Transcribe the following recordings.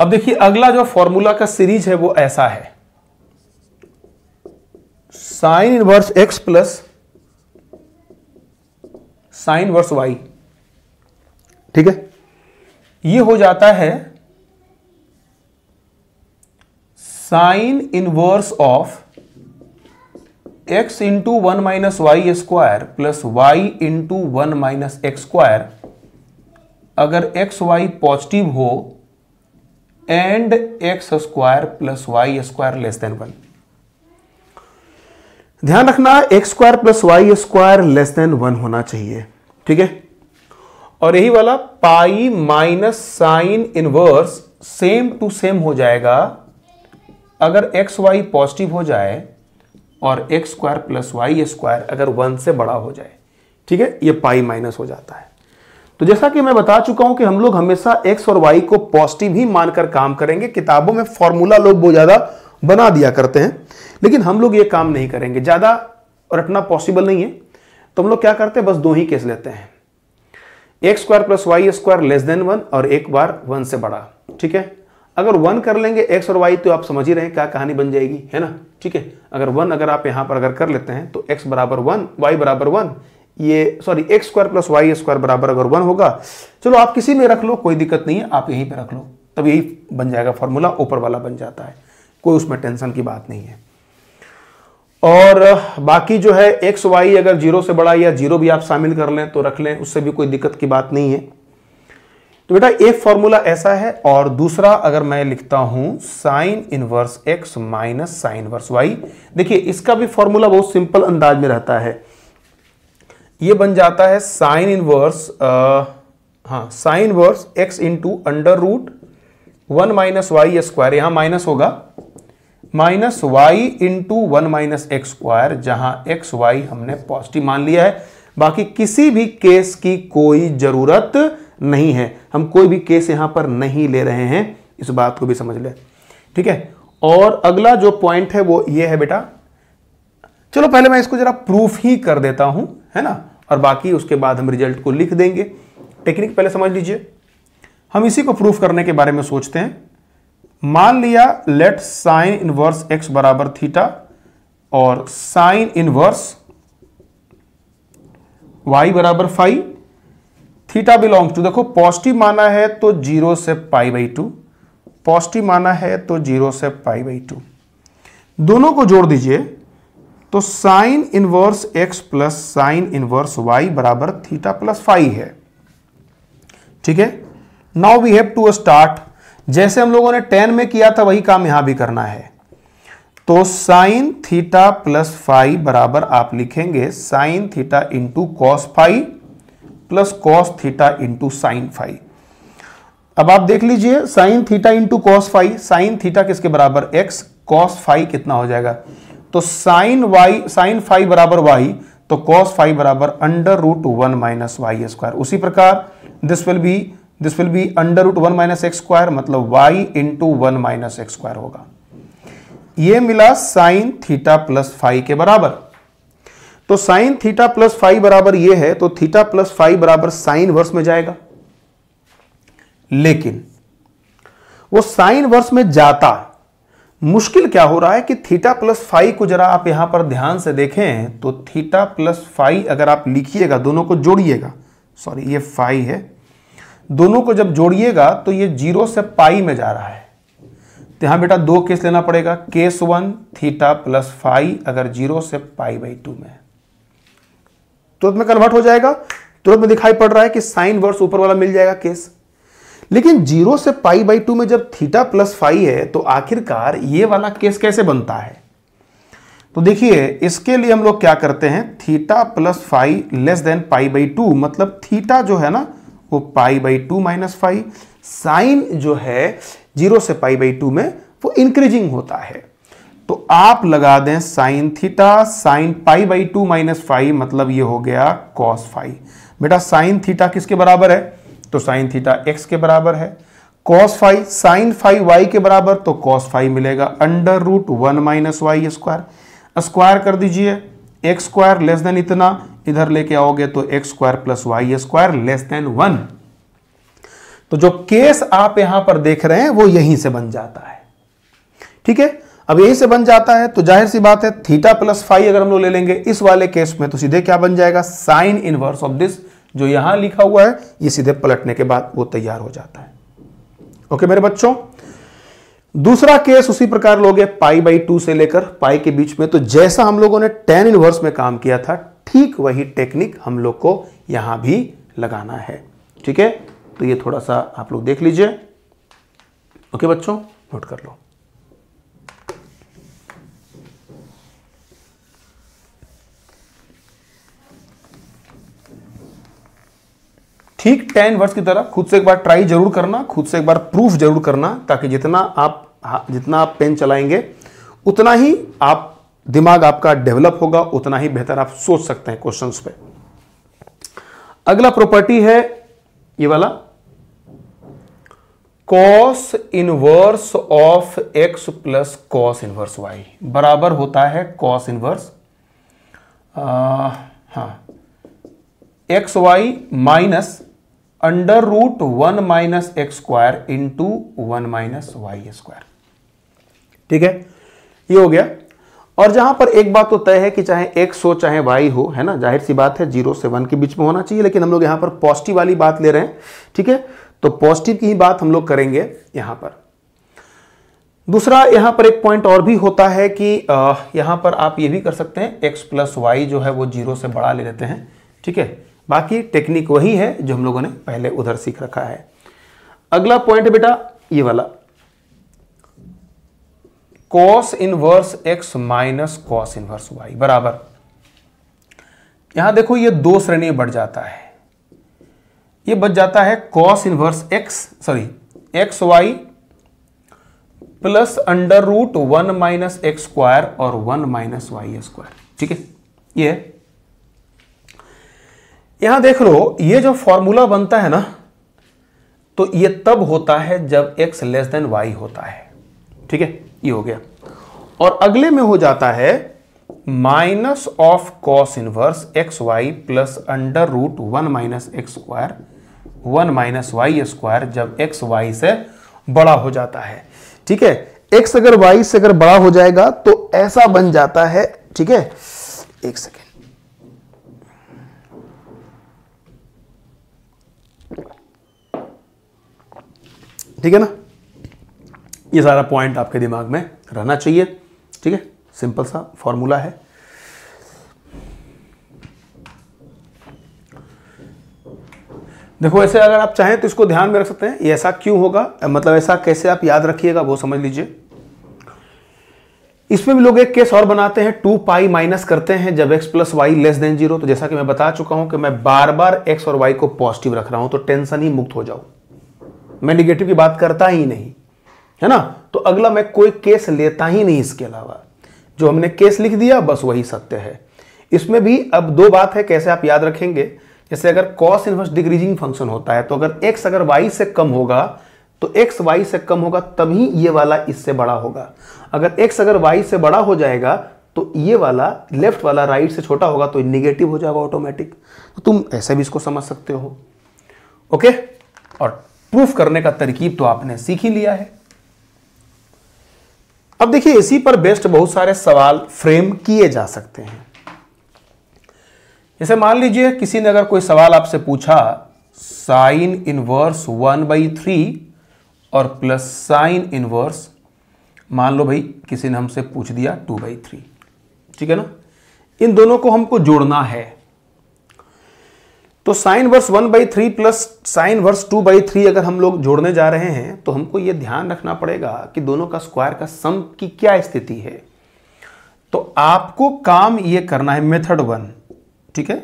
अब देखिए अगला जो फॉर्मूला का सीरीज है वो ऐसा है, sine inverse x plus sine inverse y. ठीक है, ये हो जाता है sine inverse of x into 1 minus y square plus y into 1 minus x square अगर एक्स वाई पॉजिटिव हो and x square plus y square less than 1। ध्यान रखना x square plus y square less than 1 होना चाहिए। ठीक है, और यही वाला pi minus sine inverse same to same हो जाएगा अगर एक्स वाई पॉजिटिव हो जाए और x square plus y square अगर 1 से बड़ा हो जाए। ठीक है, ये पाई माइनस हो जाता है। तो जैसा कि मैं बता चुका हूं कि हम लोग हमेशा एक्स और वाई को पॉजिटिव ही मानकर काम करेंगे। किताबों में फॉर्मूला लोग बहुत ज्यादा बना दिया करते हैं, लेकिन हम लोग ये काम नहीं करेंगे, ज्यादा रटना पॉसिबल नहीं है। तो हम लोग क्या करते हैं, बस 2 ही केस लेते हैं, x square plus y square less than 1 और एक बार 1 से बड़ा। ठीक है, अगर 1 कर लेंगे एक्स और वाई तो आप समझ ही रहे हैं क्या कहानी बन जाएगी, है ना। ठीक है, अगर 1 अगर आप यहां पर अगर कर लेते हैं तो x बराबर 1 y बराबर 1, ये sorry x square plus y square बराबर अगर 1 होगा, चलो आप किसी में रख लो कोई दिक्कत नहीं है, आप यहीं पे रख लो, तब यही बन जाएगा फॉर्मूला, ऊपर वाला बन जाता है, कोई उसमें टेंशन की बात नहीं है। और बाकी जो है एक्स वाई अगर 0 से बड़ा या 0 भी आप शामिल कर लें तो रख लें, उससे भी कोई दिक्कत की बात नहीं है। तो बेटा एक फॉर्मूला ऐसा है, और दूसरा अगर मैं लिखता हूं sine inverse x minus sine inverse y, देखिए इसका भी फॉर्मूला बहुत सिंपल अंदाज में रहता है। ये बन जाता है sine inverse sine inverse x into under root 1 minus y square, यहां माइनस होगा, minus y into 1 minus x square, जहां एक्स वाई हमने पॉजिटिव मान लिया है। बाकी किसी भी केस की कोई जरूरत नहीं है, हम कोई भी केस यहां पर नहीं ले रहे हैं, इस बात को भी समझ ले। ठीक है, और अगला जो पॉइंट है वो ये है बेटा, चलो पहले मैं इसको जरा प्रूफ ही कर देता हूं, है ना, और बाकी उसके बाद हम रिजल्ट को लिख देंगे। टेक्निक पहले समझ लीजिए, हम इसी को प्रूफ करने के बारे में सोचते हैं। मान लिया लेट साइन इनवर्स एक्स बराबर थीटा और साइन इनवर्स वाई बराबर फाई, थीटा बिलोंग्स टू, देखो पॉजिटिव माना है तो 0 से π/2, पॉजिटिव माना है तो 0 से π/2, दोनों को जोड़ दीजिए तो sine inverse x plus sine inverse y बराबर थीटा प्लस फाई है। ठीक है, now we have to start, जैसे हम लोगों ने tan में किया था वही काम यहां भी करना है। तो साइन थीटा प्लस फाई बराबर आप लिखेंगे sine theta into cos phi plus cos theta into sine phi. अब आप देख लीजिए sine theta into cos phi, sine theta किसके बराबर x, कॉस फाई कितना हो जाएगा, तो साइन फाई बराबर y, तो कॉस फाई बराबर under root 1 minus y square. उसी प्रकार this will be under root 1 minus x square, मतलब y into 1 minus x square होगा। ये मिला साइन थीटा प्लस फाई के बराबर। तो साइन थीटा प्लस फाई बराबर ये है, तो थीटा प्लस फाई बराबर साइन वर्स में जाएगा, लेकिन वो साइन वर्स में जाता, मुश्किल क्या हो रहा है कि थीटा प्लस फाई को जरा आप यहां पर ध्यान से देखें तो थीटा प्लस फाई अगर आप लिखिएगा, दोनों को जोड़िएगा, सॉरी ये फाई है, दोनों को जब जोड़िएगा तो ये 0 से पाई में जा रहा है। तो यहां बेटा 2 केस लेना पड़ेगा, केस 1 थीटा प्लस फाई अगर 0 से π/2 में, तुरंत में कन्वर्ट हो जाएगा, तुरंत में दिखाई पड़ रहा है कि साइन वर्स ऊपर वाला मिल जाएगा केस। लेकिन 0 से π/2 में जब थीटा प्लस फाई है तो आखिरकार ये वाला केस कैसे बनता है, तो देखिए इसके लिए हम लोग क्या करते हैं, theta plus phi less than π/2, मतलब थीटा जो है ना वो π/2 माइनस फाई, साइन जो है 0 से π/2 में वो इंक्रीजिंग होता है। तो आप लगा दें sine theta sine π/2 minus phi, मतलब ये हो गया कॉस फाई। बेटा साइन थीटा किसके बराबर है, तो साइन थीटा x के बराबर है, cos phi sine phi y के बराबर, तो कॉस फाई मिलेगा under root 1 minus y square, square कर दीजिए, एक्स स्क्वायर लेस देन इतना, इधर लेके आओगे तो x square plus y square less than 1। तो जो केस आप यहां पर देख रहे हैं वो यहीं से बन जाता है। ठीक है, अब यहीं से बन जाता है तो जाहिर सी बात है थीटा प्लस फाई अगर हम लोग ले लेंगे इस वाले केस में तो सीधे क्या बन जाएगा, साइन इनवर्स ऑफ दिस जो यहां लिखा हुआ है ये सीधे पलटने के बाद वो तैयार हो जाता है। ओके मेरे बच्चों, दूसरा केस उसी प्रकार लोगे पाई बाई 2 से लेकर पाई के बीच में, तो जैसा हम लोगों ने tan इनवर्स में काम किया था ठीक वही टेक्निक हम लोग को यहां भी लगाना है। ठीक है, तो ये थोड़ा सा आप लोग देख लीजिए। ओके बच्चों, नोट कर लो। ठीक tan इनवर्स की तरह खुद से एक बार ट्राई जरूर करना, खुद से एक बार प्रूफ जरूर करना, ताकि जितना आप पेन चलाएंगे उतना ही आप दिमाग आपका डेवलप होगा, उतना ही बेहतर आप सोच सकते हैं क्वेश्चंस पे। अगला प्रॉपर्टी है ये वाला, cos inverse of x plus cos inverse y बराबर होता है cos inverse x y minus under root 1 minus x square into 1 minus y square. ठीक है, ये हो गया। और जहां पर एक बात तो तय है कि चाहे x हो चाहे y हो, है ना, जाहिर सी बात है 0 से 1 के बीच में होना चाहिए, लेकिन हम लोग यहां पर पॉजिटिव वाली बात ले रहे हैं। ठीक है, तो पॉजिटिव की ही बात हम लोग करेंगे यहां पर। दूसरा यहां पर एक पॉइंट और भी होता है कि यहां पर आप ये भी कर सकते हैं x प्लस वाई जो है वो 0 से बड़ा ले लेते हैं। ठीक है, बाकी टेक्निक वही है जो हम लोगों ने पहले उधर सीख रखा है। अगला पॉइंट बेटा ये वाला, cos inverse x minus cos inverse y बराबर, यहां देखो ये दो श्रेणी बढ़ जाता है, ये बच जाता है cos inverse x y plus under root 1 minus x square और 1 माइनस वाई स्क्वायर। ठीक है, ये यहां देख लो ये जो फॉर्मूला बनता है ना, तो ये तब होता है जब x लेस देन y होता है। ठीक है, ये हो गया। और अगले में हो जाता है minus of cos inverse x y plus under root 1 minus x square 1 minus y square जब x y से बड़ा हो जाता है। ठीक है, x अगर y से अगर बड़ा हो जाएगा तो ऐसा बन जाता है। ठीक है, एक सेकेंड, ठीक है ना, ये सारा पॉइंट आपके दिमाग में रहना चाहिए। ठीक है, सिंपल सा फॉर्मूला है। देखो ऐसे अगर आप चाहें तो इसको ध्यान में रख सकते हैं, ये ऐसा क्यों होगा, मतलब ऐसा कैसे आप याद रखिएगा वो समझ लीजिए। इसमें भी लोग एक केस और बनाते हैं, 2 पाई माइनस करते हैं जब x plus y less than 0। तो जैसा कि मैं बता चुका हूं कि मैं बार बार x और y को पॉजिटिव रख रहा हूं, तो टेंशन ही मुक्त हो जाओ, मैं निगेटिव की बात करता ही नहीं, है ना। तो अगला मैं कोई केस लेता ही नहीं, इसके अलावा जो हमने केस लिख दिया बस वही सत्य है। इसमें भी अब दो बात है कैसे आप याद रखेंगे। जैसे अगर कॉस इनवर्स डिक्रीजिंग फंक्शन होता है तो अगर x अगर y से कम होगा तो x y से कम होगा तभी ये वाला इससे बड़ा होगा। अगर x अगर y से बड़ा हो जाएगा तो ये वाला लेफ्ट वाला राइट से छोटा होगा तो निगेटिव हो जाएगा ऑटोमेटिक। तो तुम ऐसे भी इसको समझ सकते हो। ओके, और प्रूफ करने का तरकीब तो आपने सीख ही लिया है। अब देखिए इसी पर बेस्ड बहुत सारे सवाल फ्रेम किए जा सकते हैं। जैसे मान लीजिए किसी ने अगर कोई सवाल आपसे पूछा साइन इनवर्स 1/3 और प्लस साइन इनवर्स, मान लो भाई किसी ने हमसे पूछ दिया 2/3, ठीक है ना, इन दोनों को हमको जोड़ना है। तो sine inverse 1/3 plus sine inverse 2/3 अगर हम लोग जोड़ने जा रहे हैं तो हमको यह ध्यान रखना पड़ेगा कि दोनों का स्क्वायर का सम की क्या स्थिति है। तो आपको काम ये करना है मेथड 1, ठीक है।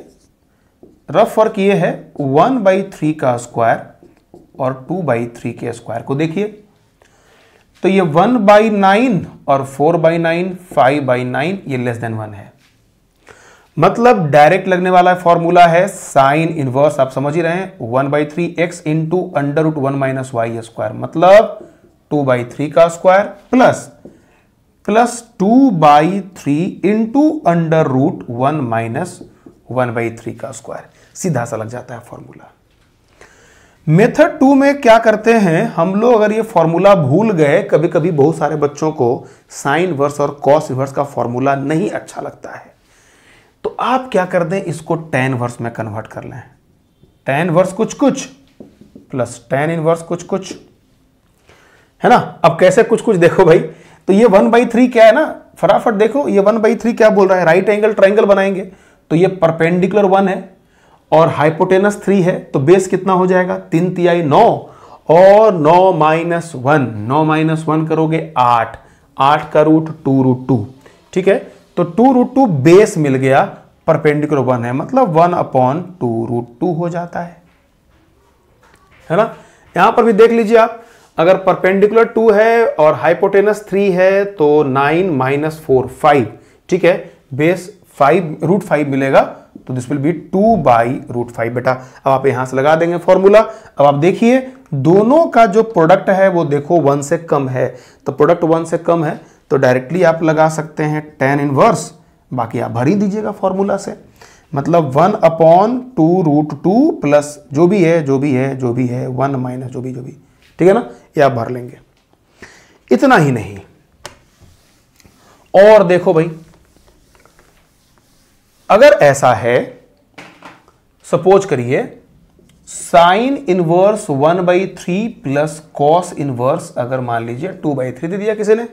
रफ फर्क ये है 1/3 का स्क्वायर और 2/3 के स्क्वायर को देखिए, तो ये 1/9 और 4/9 5/9 ये लेस देन 1 है। मतलब डायरेक्ट लगने वाला फॉर्मूला है साइन इनवर्स, आप समझ ही रहे हैं, 1/3x into under root 1 minus y square, मतलब 2/3 का square plus 2/3 into under root 1 minus 1/3 का स्क्वायर। सीधा सा लग जाता है फॉर्मूला। मेथड 2 में क्या करते हैं हम लोग, अगर ये फॉर्मूला भूल गए, कभी कभी बहुत सारे बच्चों को साइन इनवर्स और कॉस इनवर्स का फॉर्मूला नहीं अच्छा लगता है, तो आप क्या कर दें, इसको tan इनवर्स में कन्वर्ट कर लें। tan इनवर्स कुछ कुछ प्लस tan इनवर्स कुछ कुछ, है ना। अब कैसे कुछ कुछ, देखो भाई, तो ये 1/3 क्या है ना, फटाफट देखो, ये 1/3 क्या बोल रहा है, राइट एंगल ट्राइंगल बनाएंगे, तो ये परपेंडिकुलर 1 है और हाइपोटेनस 3 है, तो बेस कितना हो जाएगा, 3 तिहाई 9 और 9 माइनस 1, 9 माइनस 1 करोगे 8, 8 का रूट 2√2, ठीक है। तो 2√2 बेस मिल गया, परपेंडिकुलर 1 है, मतलब 1/2√2 हो जाता है ना। यहां पर भी देख लीजिए आप, अगर परपेंडिकुलर 2 है और हाइपोटेनस 3 है तो 9 माइनस 4 5, ठीक है, बेस 5√5 मिलेगा, तो दिस विल बी 2/√5 बेटा। अब आप यहां से लगा देंगे फॉर्मूला। अब आप देखिए दोनों का जो प्रोडक्ट है वो देखो 1 से कम है, तो प्रोडक्ट 1 से कम है तो डायरेक्टली आप लगा सकते हैं tan इनवर्स, बाकी आप भर ही दीजिएगा फॉर्मूला से, मतलब 1/2√2 प्लस जो भी है 1 माइनस जो भी, ठीक है ना, ये आप भर लेंगे। इतना ही नहीं, और देखो भाई, अगर ऐसा है, सपोज करिए sine inverse 1/3 plus cos inverse, अगर मान लीजिए 2/3 दे दिया किसी ने,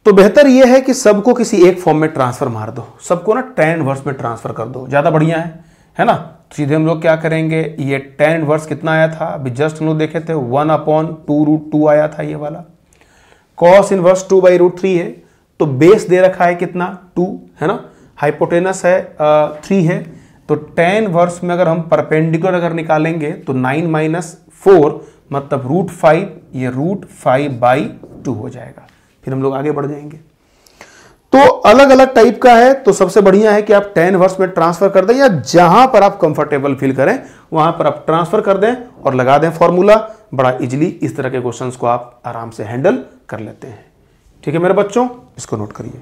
तो बेहतर यह है कि सबको किसी एक फॉर्म में ट्रांसफर मार दो, सबको ना tan इनवर्स में ट्रांसफर कर दो, ज्यादा बढ़िया है ना। तो सीधे हम लोग क्या करेंगे, ये tan इनवर्स कितना आया था, अभी जस्ट हम लोग देखे थे 1/2√2 आया था ये वाला। कॉस इनवर्स 2/√3 है, तो बेस दे रखा है कितना 2, है ना, हाइपोटेनस है 3 है, तो tan इनवर्स में अगर हम परपेंडिकुलर अगर निकालेंगे तो 9 माइनस 4 मतलब √5, ये √5/2 हो जाएगा। फिर हम लोग आगे बढ़ जाएंगे। तो अलग अलग टाइप का है, तो सबसे बढ़िया है कि आप tan इनवर्स में ट्रांसफर कर दें, या जहां पर आप कंफर्टेबल फील करें वहां पर आप ट्रांसफर कर दें और लगा दें फॉर्मूला। बड़ा इजीली इस तरह के क्वेश्चंस को आप आराम से हैंडल कर लेते हैं। ठीक है मेरे बच्चों, इसको नोट करिए।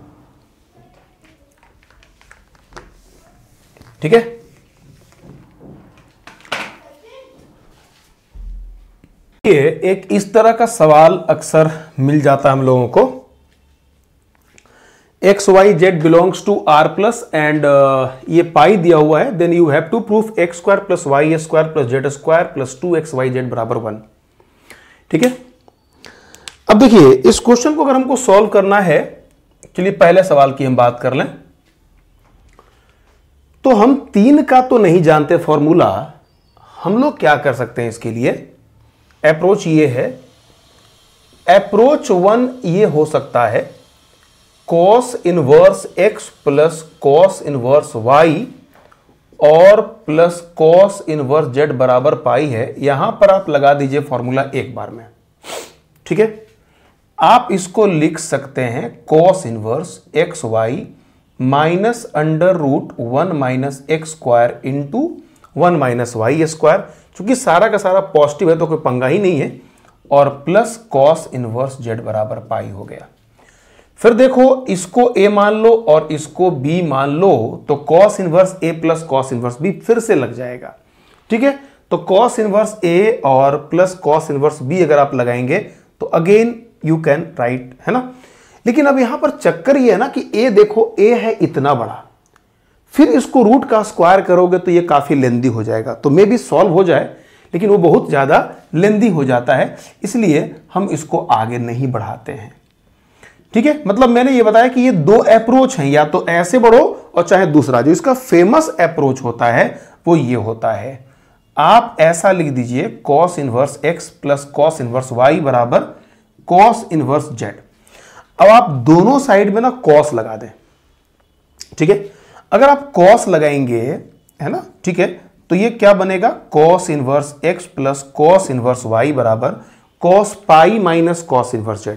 ठीक है, ये एक इस तरह का सवाल अक्सर मिल जाता है हम लोगों को, x y z belongs to R plus and ये पाई दिया हुआ है, then you have to proof x square plus y square plus z square plus 2xyz बराबर 1। ठीक है, अब देखिए इस क्वेश्चन को अगर हमको सॉल्व करना है, चलिए पहले सवाल की हम बात कर लें। तो हम 3 का तो नहीं जानते फॉर्मूला, हम लोग क्या कर सकते हैं इसके लिए, अप्रोच ये है, अप्रोच 1 ये हो सकता है cos inverse x plus cos inverse y और प्लस कॉस इनवर्स z बराबर पाई है। यहां पर आप लगा दीजिए फॉर्मूला एक बार में। ठीक है, आप इसको लिख सकते हैं cos inverse x y minus under root 1 minus x square into 1 minus y square, चूंकि सारा का सारा पॉजिटिव है तो कोई पंगा ही नहीं है, और प्लस कॉस इनवर्स जेड बराबर पाई हो गया। फिर देखो इसको a मान लो और इसको b मान लो, तो cos inverse a plus cos inverse b फिर से लग जाएगा। ठीक है, तो कॉस इनवर्स a और प्लस कॉस इनवर्स b अगर आप लगाएंगे तो अगेन यू कैन राइट, है ना। लेकिन अब यहां पर चक्कर ये है ना कि a देखो a है इतना बड़ा, फिर इसको रूट का स्क्वायर करोगे तो ये काफी लेंदी हो जाएगा, तो मे भी सॉल्व हो जाए लेकिन वो बहुत ज्यादा लेंदी हो जाता है, इसलिए हम इसको आगे नहीं बढ़ाते हैं। ठीक है, मतलब मैंने ये बताया कि ये 2 अप्रोच हैं, या तो ऐसे बढ़ो और चाहे दूसरा, जो इसका फेमस अप्रोच होता है वो ये होता है, आप ऐसा लिख दीजिए cos inverse x plus cos inverse y बराबर कॉस इनवर्स z। अब आप दोनों साइड में ना कॉस लगा दें। ठीक है, अगर आप कॉस लगाएंगे, है ना, ठीक है, तो ये क्या बनेगा, cos inverse x plus cos inverse y बराबर cos pi minus cos inverse z।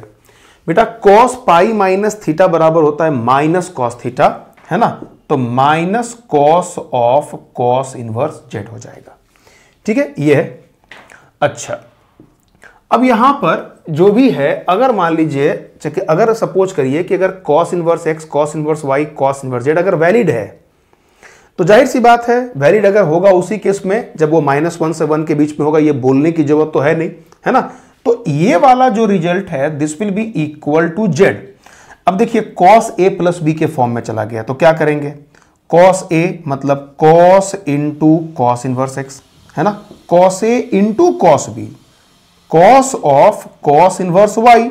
बेटा कॉस पाई माइनस थीटा बराबर होता है माइनस कॉस थीटा, है ना, तो minus cos of cos inverse Z हो जाएगा। ठीक है, ये है। अच्छा, अब यहां पर जो भी है, अगर मान लीजिए, अगर सपोज करिए कि अगर cos inverse x cos inverse y cos inverse z अगर वैलिड है, तो जाहिर सी बात है वैलिड अगर होगा उसी केस में जब वो -1 से 1 के बीच में होगा, ये बोलने की जरूरत तो है नहीं, है ना। तो ये वाला जो रिजल्ट है this will be equal to z. अब देखिए cos a प्लस बी के फॉर्म में चला गया तो क्या करेंगे, cos a मतलब cos into cos inverse x, है ना, cos a into cos b, cos of cos inverse y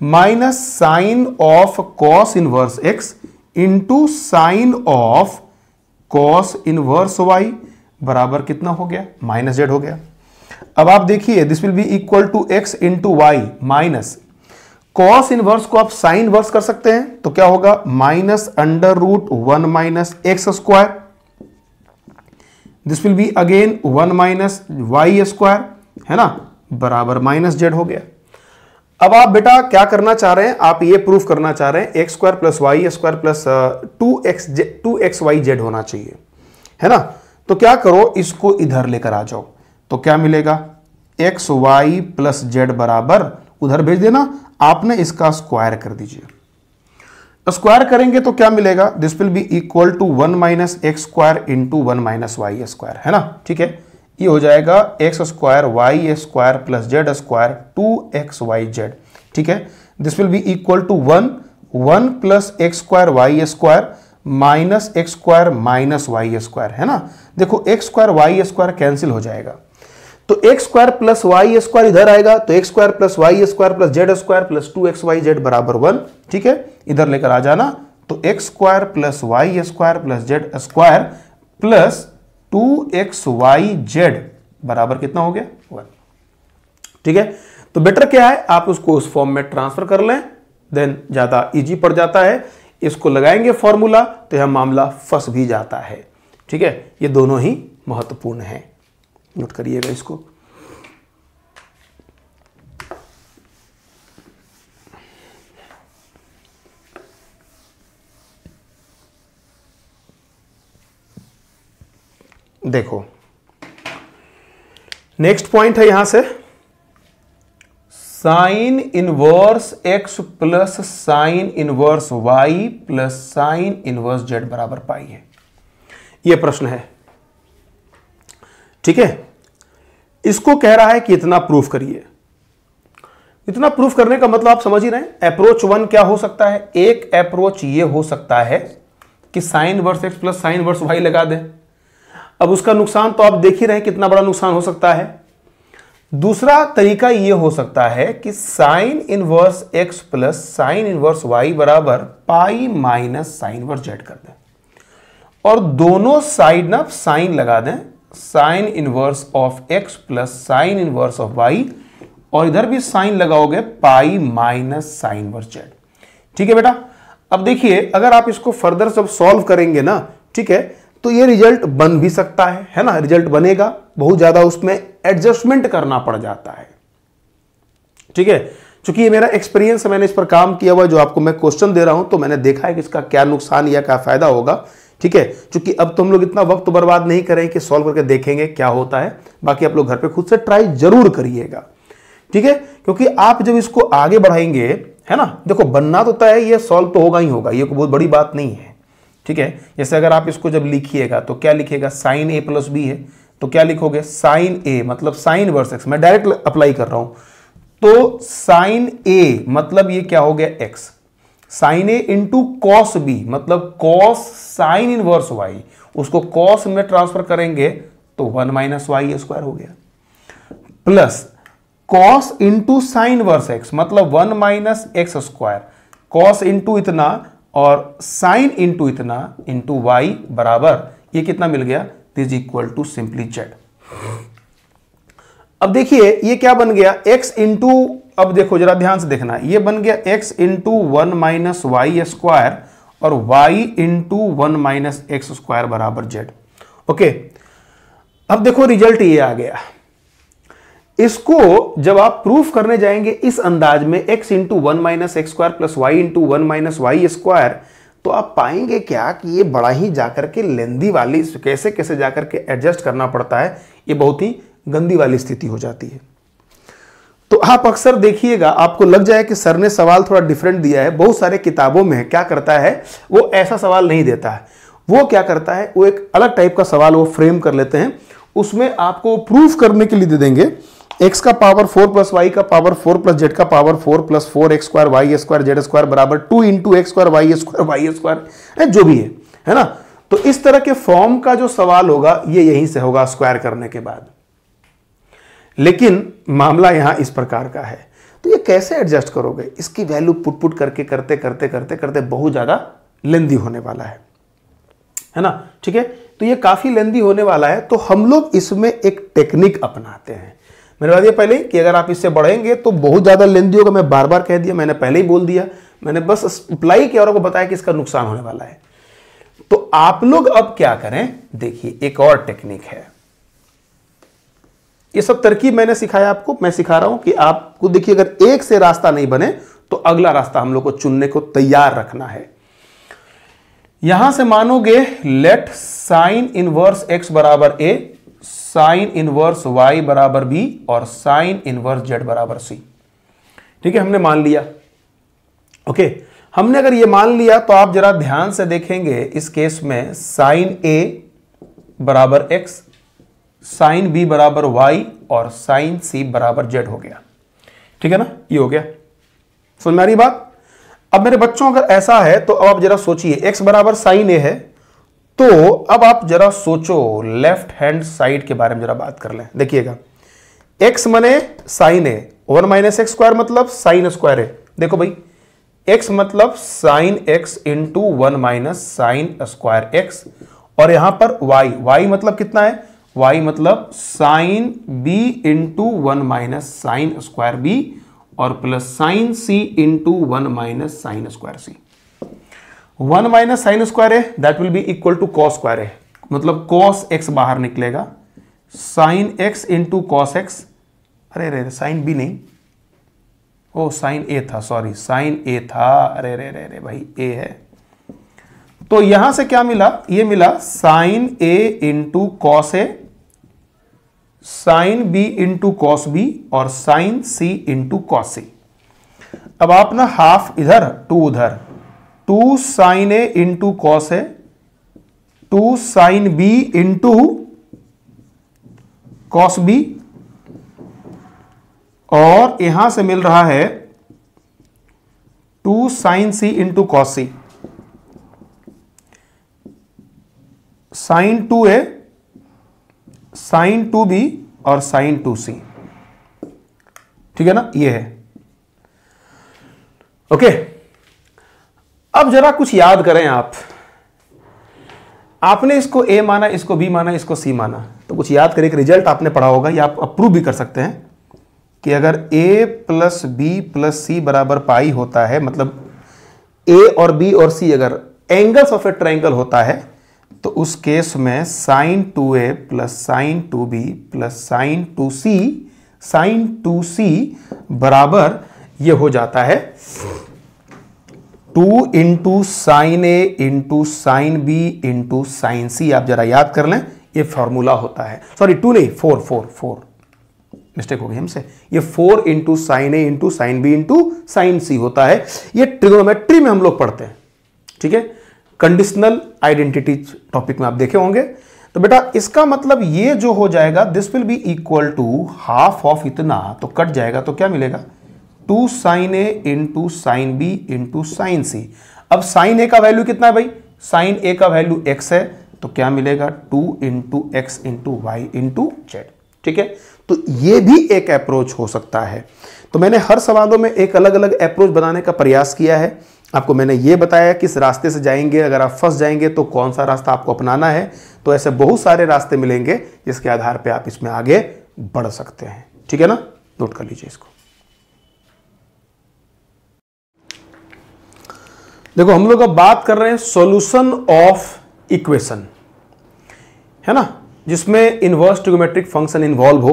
minus sine of cos inverse x into sine of cos inverse y बराबर कितना हो गया, माइनस जेड हो गया। अब आप देखिए this will be equal to x into y minus cos inverse को आप साइन इनवर्स कर सकते हैं तो क्या होगा, minus under root 1 minus x square, this will be again 1 minus y square, है ना, बराबर माइनस जेड हो गया। अब आप बेटा क्या करना चाह रहे हैं, आप ये प्रूफ करना चाह रहे हैं x square plus y square plus 2xy z होना चाहिए, है ना। तो क्या करो, इसको इधर लेकर आ जाओ तो क्या मिलेगा, एक्स वाई प्लस जेड बराबर उधर भेज देना, आपने इसका स्क्वायर कर दीजिए। स्क्वायर करेंगे तो क्या मिलेगा, this will be equal to 1 minus x square into 1 minus y square, है ना, ठीक है। ये हो जाएगा x square y square plus z square 2xy z, ठीक है। This will be equal to 1 plus x square y square minus x square minus y square, है ना। देखो x square y square cancel हो जाएगा तो x square plus y square इधर आएगा तो x square plus y square plus z square plus 2xy z बराबर 1, ठीक है। इधर लेकर आ जाना तो x square plus y square plus z square plus 2xy z बराबर कितना हो गया, 1, ठीक है। तो बेटर क्या है, आप उसको उस फॉर्म में ट्रांसफर कर लें, देन ज्यादा इजी पड़ जाता है। इसको लगाएंगे फॉर्मूला तो यह मामला फंस भी जाता है, ठीक है। ये दोनों ही महत्वपूर्ण है, नोट करिएगा इसको। देखो नेक्स्ट पॉइंट है यहां से sign inverse x plus sine inverse y plus sine inverse z बराबर पाई है, यह प्रश्न है, ठीक है। इसको कह रहा है कि इतना प्रूफ करिए। इतना प्रूफ करने का मतलब आप समझ ही रहे हैं। अप्रोच 1 क्या हो सकता है, एक अप्रोच ये हो सकता है कि sign inverse x plus sine inverse y लगा दें। अब उसका नुकसान तो आप देख ही रहे हैं कितना बड़ा नुकसान हो सकता है। दूसरा तरीका यह हो सकता है कि sign inverse x plus sine inverse y बराबर पाई माइनस साइन इनवर्स z कर दें और दोनों साइड ना साइन लगा दें, sign inverse of x plus sine inverse of y और इधर भी साइन लगाओगे पाई माइनस साइन इनवर्स z, ठीक है बेटा। अब देखिए अगर आप इसको फर्दर सब सॉल्व करेंगे ना, ठीक है, तो ये रिजल्ट बन भी सकता है ना, रिजल्ट बनेगा, बहुत ज्यादा उसमें एडजस्टमेंट करना पड़ जाता है, ठीक है। क्योंकि ये मेरा एक्सपीरियंस है, मैंने इस पर काम किया हुआ, जो आपको मैं क्वेश्चन दे रहा हूं तो मैंने देखा है कि इसका क्या नुकसान या क्या फायदा होगा, ठीक है। क्योंकि अब तो हम लोग इतना वक्त बर्बाद नहीं करें कि सॉल्व करके देखेंगे क्या होता है, बाकी आप लोग घर पे खुद से ट्राई जरूर करिएगा, ठीक है। क्योंकि आप जब इसको आगे बढ़ाएंगे, है ना, देखो बनना तो तय है, ये सॉल्व तो होगा ही होगा, ये कोई बहुत बड़ी बात नहीं है, ठीक है। जैसे अगर आप इसको जब लिखिएगा तो क्या लिखिएगा, साइन ए प्लस बी है तो क्या लिखोगे, साइन ए मतलब साइन इनवर्स एक्स, मैं डायरेक्ट अप्लाई कर रहा हूं तो साइन ए मतलब ये क्या हो गया x, sine A into cos B मतलब कॉस साइन इनवर्स वाई, उसको कॉस में ट्रांसफर करेंगे तो 1 माइनस वाई स्क्वायर हो गया, plus cos into sine inverse x मतलब 1 minus x square, cos into इतना और साइन इंटू इतना इंटू वाई बराबर ये कितना मिल गया, this equal to simply z. अब देखिए ये क्या बन गया, x इंटू, अब देखो जरा ध्यान से देखना, ये बन गया x into 1 minus y square और y into 1 minus x square बराबर z, ओके। अब देखो रिजल्ट ये आ गया। इसको जब आप प्रूफ करने जाएंगे इस अंदाज में x into 1 minus x square plus y into 1 minus y square, तो आप पाएंगे क्या कि ये बड़ा ही जाकर के लेंदी वाली, कैसे कैसे जाकर के एडजस्ट करना पड़ता है, ये बहुत ही गंदी वाली स्थिति हो जाती है। तो आप अक्सर देखिएगा आपको लग जाए कि सर ने सवाल थोड़ा डिफरेंट दिया है, बहुत सारे किताबों में क्या करता है वो ऐसा सवाल नहीं देता है, वो क्या करता है, वो एक अलग टाइप का सवाल वो फ्रेम कर लेते हैं, उसमें आपको प्रूफ करने के लिए दे देंगे x का पावर 4 प्लस वाई का पावर 4 प्लस जेड का power 4 plus 4 x square y square z square बराबर 2 into x square y square जो भी है ना। तो इस तरह के फॉर्म का जो सवाल होगा ये यहीं से होगा स्क्वायर करने के बाद। लेकिन मामला यहां इस प्रकार का है, तो ये कैसे एडजस्ट करोगे, इसकी वैल्यू पुट करके करते करते करते करते बहुत ज्यादा लेंदी होने वाला है ना। ठीक है, तो ये काफी लेंदी होने वाला है, तो हम लोग इसमें एक टेक्निक अपनाते हैं। मैंने बता दिया पहले कि अगर आप इससे बढ़ेंगे तो बहुत ज्यादा लेंदी होगा, मैं बार बार कह दिया, मैंने पहले ही बोल दिया, मैंने बस अप्लाई किया और आपको बताया कि इसका नुकसान होने वाला है। तो आप लोग अब क्या करें, देखिए एक और टेक्निक है, ये सब तरकीब मैंने सिखाया आपको, मैं सिखा रहा हूं कि आपको देखिए अगर एक से रास्ता नहीं बने तो अगला रास्ता हम लोग को चुनने को तैयार रखना है। यहां से मानोगे लेट साइन इनवर्स x बराबर a, साइन इनवर्स y बराबर b और साइन इनवर्स z बराबर c। ठीक है, हमने मान लिया। ओके, हमने अगर ये मान लिया तो आप जरा ध्यान से देखेंगे इस केस में साइन a बराबर x, साइन b बराबर y और साइन c बराबर z हो गया। ठीक है ना, ये हो गया, समझ में आ रही बात। अब मेरे बच्चों अगर ऐसा है तो अब आप जरा सोचिए, x बराबर साइन a है, तो अब आप जरा सोचो लेफ्ट हैंड साइड के बारे में जरा बात कर लें। देखिएगा x मने sine a, 1 minus x square मतलब साइन स्क्वायर है। देखो भाई x मतलब sine x into 1 minus sine square x, और यहां पर y मतलब कितना है, y मतलब sine b into 1 minus sine square b और plus sine c into 1 minus sine square c। 1 minus sine square है that will be equal to cos square है, मतलब कॉस x बाहर निकलेगा, sine x into cos x, अरे sine b नहीं, ओ sine a था, सॉरी साइन a था, अरे भाई a है। तो यहां से क्या मिला, ये मिला sine a into cos a, sine b into cos b और sine c into cos c। अब आप ना हाफ इधर 2 उधर, 2 sine a into cos a, 2 sine b into cos b, और यहां से मिल रहा है 2 sine c into cos c, sine 2a, sine 2b और साइन 2c। ठीक है ना, ये है। ओके, अब जरा कुछ याद करें आप, आपने इसको a माना, इसको b माना, इसको c माना, तो कुछ याद करें, एक रिजल्ट आपने पढ़ा होगा, या आप अप्रूव भी कर सकते हैं कि अगर a plus b plus c बराबर पाई होता है, मतलब a और b और c अगर एंगल्स ऑफ ए ट्रायंगल होता है, तो उस केस में sine 2a plus sine 2b plus sine 2c sine 2c बराबर ये हो जाता है 2 into sine A into sine B into sine C. आप जरा याद कर लें, ये फॉर्मूला होता है, सॉरी 2 नहीं 4 मिस्टेक हो गई हमसे, ये 4 into sine A into sine B into sine C होता है। ये ट्रिग्नोमेट्री में हम लोग पढ़ते हैं। ठीक है, कंडीशनल आइडेंटिटी टॉपिक में आप देखे होंगे। तो बेटा इसका मतलब ये जो हो जाएगा, this will be equal to half of इतना, तो कट जाएगा, तो क्या मिलेगा 2 sine A into sine B into sine C. अब साइन ए का वैल्यू कितना है भाई, साइन ए का वैल्यू x है, तो क्या मिलेगा 2 into x into y into z. ठीक है, तो ये भी एक अप्रोच हो सकता है। तो मैंने हर सवालों में एक अलग अलग अप्रोच बनाने का प्रयास किया है। आपको मैंने ये बताया किस रास्ते से जाएंगे, अगर आप फंस जाएंगे तो कौन सा रास्ता आपको अपनाना है। तो ऐसे बहुत सारे रास्ते मिलेंगे जिसके आधार पे आप इसमें आगे बढ़ सकते हैं। ठीक है ना, नोट कर लीजिए इसको। देखो हम लोग अब बात कर रहे हैं सॉल्यूशन ऑफ इक्वेशन, है ना, जिसमें इनवर्स ट्रिगोमेट्रिक फंक्शन इन्वॉल्व हो।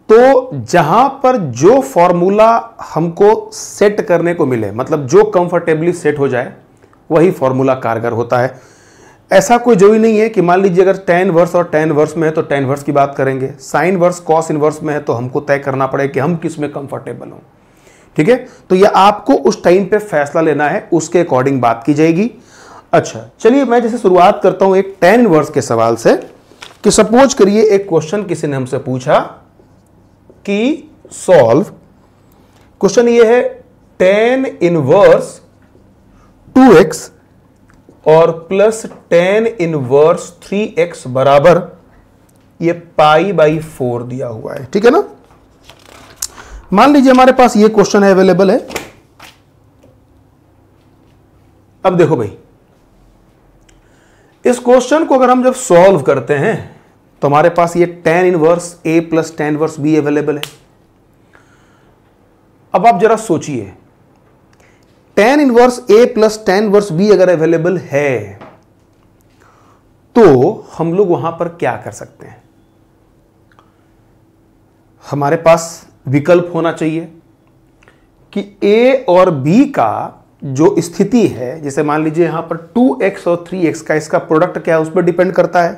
तो जहां पर जो फॉर्मूला हमको सेट करने को मिले, मतलब जो कंफर्टेबली सेट हो जाए, वही फॉर्मूला कारगर होता है। ऐसा कोई जरूरी नहीं है कि मान लीजिए अगर tan इनवर्स और tan इनवर्स में है तो tan इनवर्स की बात करेंगे, साइन इनवर्स कॉस इनवर्स में है तो हमको तय करना पड़ेगा कि हम किस में कंफर्टेबल हों। ठीक है, तो यह आपको उस टाइम पे फैसला लेना है, उसके अकॉर्डिंग बात की जाएगी। अच्छा चलिए मैं जैसे शुरुआत करता हूं एक tan इनवर्स के सवाल से कि सपोज करिए एक क्वेश्चन किसी ने हमसे पूछा कि सॉल्व, क्वेश्चन ये है tan इनवर्स 2x और प्लस tan इनवर्स 3x बराबर ये π/4 दिया हुआ है, ठीक है ना। मान लीजिए हमारे पास ये क्वेश्चन है, अवेलेबल है। अब देखो भाई, इस क्वेश्चन को अगर हम जब सॉल्व करते हैं तो हमारे पास ये tan inverse a plus tan inverse b available है। अब आप जरा सोचिए, tan inverse a plus tan inverse b अगर अवेलेबल है तो हम लोग वहां पर क्या कर सकते हैं। हमारे पास विकल्प होना चाहिए कि a और b का जो स्थिति है, जैसे मान लीजिए यहां पर 2x और 3x का इसका प्रोडक्ट क्या है उस पर डिपेंड करता है।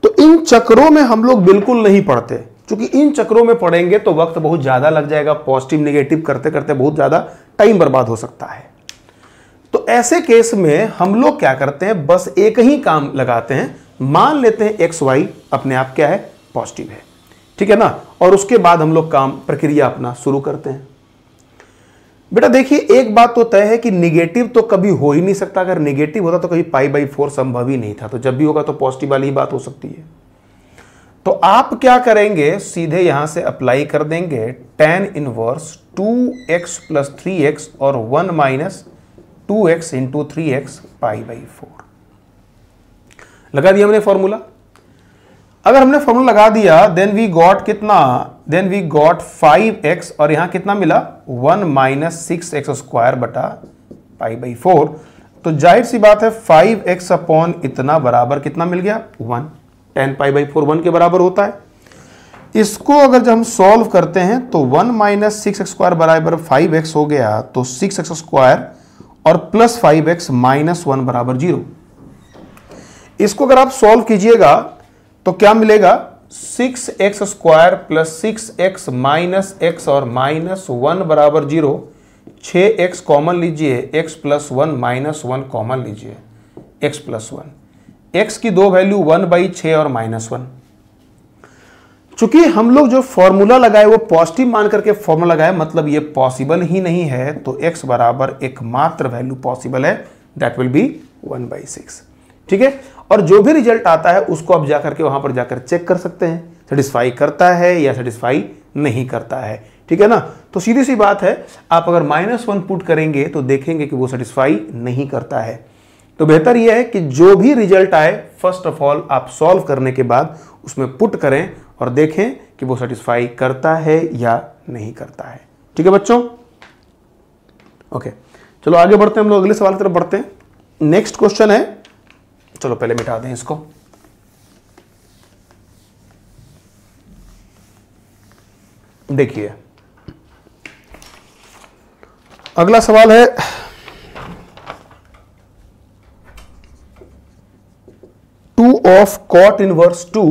तो इन चक्रों में हम लोग बिल्कुल नहीं पढ़ते, क्योंकि इन चक्रों में पढ़ेंगे तो वक्त बहुत ज्यादा लग जाएगा, पॉजिटिव नेगेटिव करते करते बहुत ज्यादा टाइम बर्बाद हो सकता है। तो ऐसे केस में हम लोग क्या करते हैं, बस एक ही काम लगाते हैं, मान लेते हैं एक्स वाई अपने आप क्या है, पॉजिटिव है, ठीक है ना। और उसके बाद हम लोग काम प्रक्रिया अपना शुरू करते हैं। बेटा देखिए, एक बात तो तय है कि निगेटिव तो कभी हो ही नहीं सकता। अगर निगेटिव होता तो कभी π/4 संभव ही नहीं था, तो जब भी होगा तो पॉजिटिव वाली ही बात हो सकती है। तो आप क्या करेंगे, सीधे यहां से अप्लाई कर देंगे tan inverse 2x plus 3x और 1 माइनस 2x इंटू 3x π/4 लगा दिया हमने फॉर्मूला। अगर हमने फॉर्मूला लगा दिया देन वी गॉट कितना, देन वी गॉट 5x और यहां कितना मिला 1 माइनस 6x स्क्वायर बटा π/4। तो जाहिर सी बात है 5x अपॉन इतना बराबर कितना मिल गया 1, tan π/4 1 के बराबर होता है। इसको अगर जब हम सॉल्व करते हैं तो 1 माइनस 6x स्क्वायर बराबर 5x हो गया, तो 6x स्क्वायर और प्लस 5x माइनस 1 बराबर 0। इसको अगर आप सॉल्व कीजिएगा तो क्या मिलेगा, 6x square plus 6x minus x और माइनस 1 बराबर 0। 6x कॉमन लीजिए, x प्लस 1 माइनस 1 कॉमन लीजिए, x प्लस 1। x की दो वैल्यू 1/6 और माइनस 1। चूंकि हम लोग जो फॉर्मूला लगाए वो पॉजिटिव मान करके फॉर्मूला लगाए, मतलब ये पॉसिबल ही नहीं है, तो x बराबर एकमात्र वैल्यू पॉसिबल है, दैट विल बी 1/6, ठीक है। और जो भी रिजल्ट आता है उसको आप जाकर के वहां पर जाकर चेक कर सकते हैं, सेटिस्फाई करता है या सेटिस्फाई नहीं करता है, ठीक है ना। तो सीधी सी बात है, आप अगर -1 पुट करेंगे तो देखेंगे कि वो सेटिस्फाई नहीं करता है। तो बेहतर यह है कि जो भी रिजल्ट आए फर्स्ट ऑफ ऑल आप सॉल्व करने के बाद उसमें पुट करें और देखें कि वो सेटिस्फाई करता है या नहीं करता है, ठीक है बच्चों। ओके, चलो आगे बढ़ते हैं, हम लोग अगले सवाल की तरफ बढ़ते हैं। नेक्स्ट क्वेश्चन है, चलो पहले मिटा दें इसको। देखिए अगला सवाल है, टू ऑफ कॉट इनवर्स 2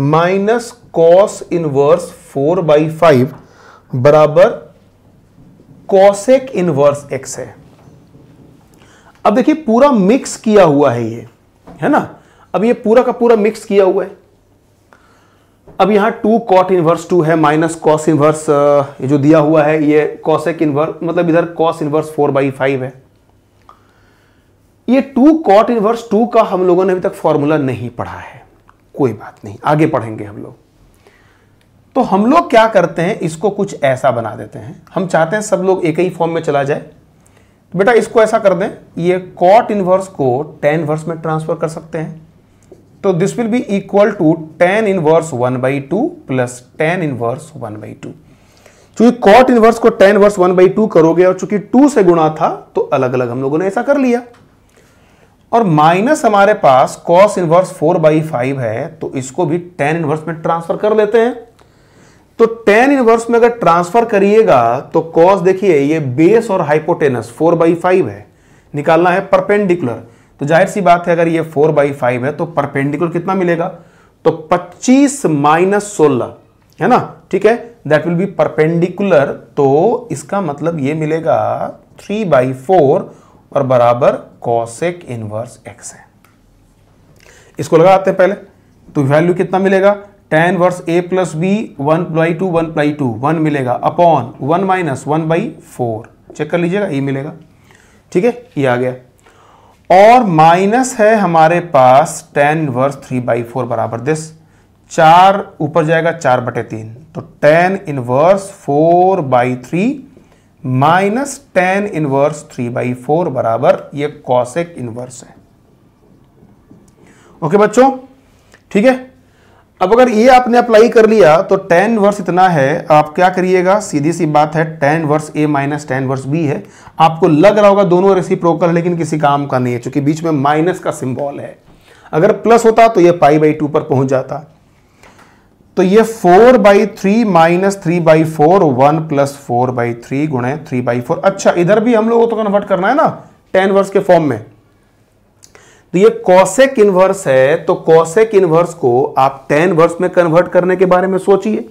माइनस कॉस इनवर्स 4/5 बराबर कॉसेक इनवर्स x है। अब देखिए पूरा मिक्स किया हुआ है ये, है ना। अब ये पूरा का पूरा मिक्स किया हुआ है। अब यहां 2 कॉट इनवर्स 2 है माइनस कॉस इनवर्स ये जो दिया हुआ है ये कॉसेक इनवर्स, मतलब इधर कॉस इनवर्स 4/5 है। ये 2 कॉट इनवर्स 2 का हम लोगों ने अभी तक फॉर्मूला नहीं पढ़ा है, कोई बात नहीं, आगे पढ़ेंगे हम लोग। तो हम लोग क्या करते हैं, इसको कुछ ऐसा बना देते हैं। हम चाहते हैं सब लोग एक ही फॉर्म में चला जाए। बेटा इसको ऐसा कर दें, ये कॉट इनवर्स को tan इनवर्स में ट्रांसफर कर सकते हैं। तो this will be equal to tan inverse 1/2 plus tan inverse 1/2। चूंकि कॉट इनवर्स को tan इनवर्स 1/2 करोगे और चूंकि 2 से गुणा था तो अलग अलग हम लोगों ने ऐसा कर लिया। और माइनस हमारे पास cos इनवर्स 4/5 है, तो इसको भी tan इनवर्स में ट्रांसफर कर लेते हैं। तो tan इनवर्स में अगर ट्रांसफर करिएगा तो cos देखिए ये बेस और हाइपोटेनस 4/5 है, निकालना है परपेंडिकुलर। तो जाहिर सी बात है अगर ये 4/5 है तो परपेंडिकुलर कितना मिलेगा, तो 25 माइनस 16 है ना, ठीक है, दैट विल बी परपेंडिकुलर। तो इसका मतलब ये मिलेगा 3/4 और बराबर कॉसेक इनवर्स एक्स है। इसको लगाते हैं पहले, तो वैल्यू कितना मिलेगा, tan inverse a plus B 1/2 मिलेगा अपॉन 1 माइनस 1/4, चेक कर लीजिएगा, ये मिलेगा। ठीक है, ये आ गया। और माइनस है हमारे पास tan इनवर्स 3/4 बराबर दिस, 4 ऊपर जाएगा 4/3, तो tan inverse 4/3 minus tan inverse 3/4 बराबर ये कॉसेक इनवर्स है। ओके बच्चों, ठीक है। अब अगर ये आपने अप्लाई कर लिया तो tan इनवर्स इतना है, आप क्या करिएगा, सीधी सी बात है, tan inverse a minus tan inverse b है। आपको लग रहा होगा दोनों रेसिप्रोकल है, लेकिन किसी काम का नहीं है, क्योंकि बीच में माइनस का सिंबल है। अगर प्लस होता तो ये π/2 पर पहुंच जाता। तो ये 4/3 माइनस 3/4 1 प्लस 4/3 गुणे 3/4। अच्छा, इधर भी हम लोगों को तो कन्वर्ट करना है ना tan इनवर्स के फॉर्म में, तो ये कॉसेक इनवर्स है, तो कॉसेक इनवर्स को आप tan इनवर्स में कन्वर्ट करने के बारे में सोचिए,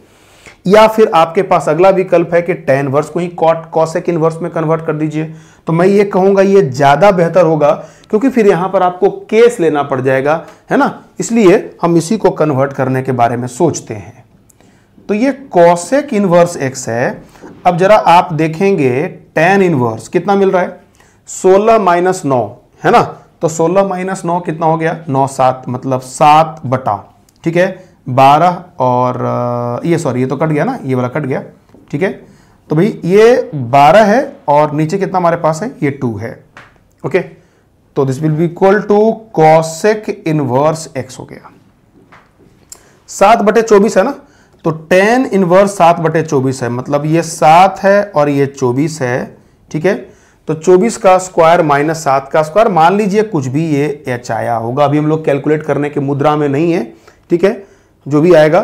या फिर आपके पास अगला विकल्प है कि tan इनवर्स को ही कॉसेक इनवर्स में कन्वर्ट कर दीजिए। तो मैं ये कहूंगा ये ज्यादा बेहतर होगा, क्योंकि फिर यहां पर आपको केस लेना पड़ जाएगा, है ना, इसलिए हम इसी को कन्वर्ट करने के बारे में सोचते हैं। तो ये कॉसेक इनवर्स एक्स है। अब जरा आप देखेंगे tan इनवर्स कितना मिल रहा है, 16 माइनस 9, है ना, तो 16 माइनस 9 कितना हो गया, 9 7, मतलब 7 बटा, ठीक है, 12 और ये सॉरी ये तो कट गया ना, ये वाला कट गया, ठीक है। तो भाई ये 12 है और नीचे कितना हमारे पास है, ये 2 है। ओके, तो this will be equal to cosec inverse x हो गया। 7/24 है ना, तो tan इनवर्स 7/24 है, मतलब ये 7 है और ये 24 है। ठीक है, तो 24 का स्क्वायर माइनस 7 का स्क्वायर, मान लीजिए कुछ भी ये एच आया होगा, अभी हम लोग कैलकुलेट करने के मुद्रा में नहीं है। ठीक है, जो भी आएगा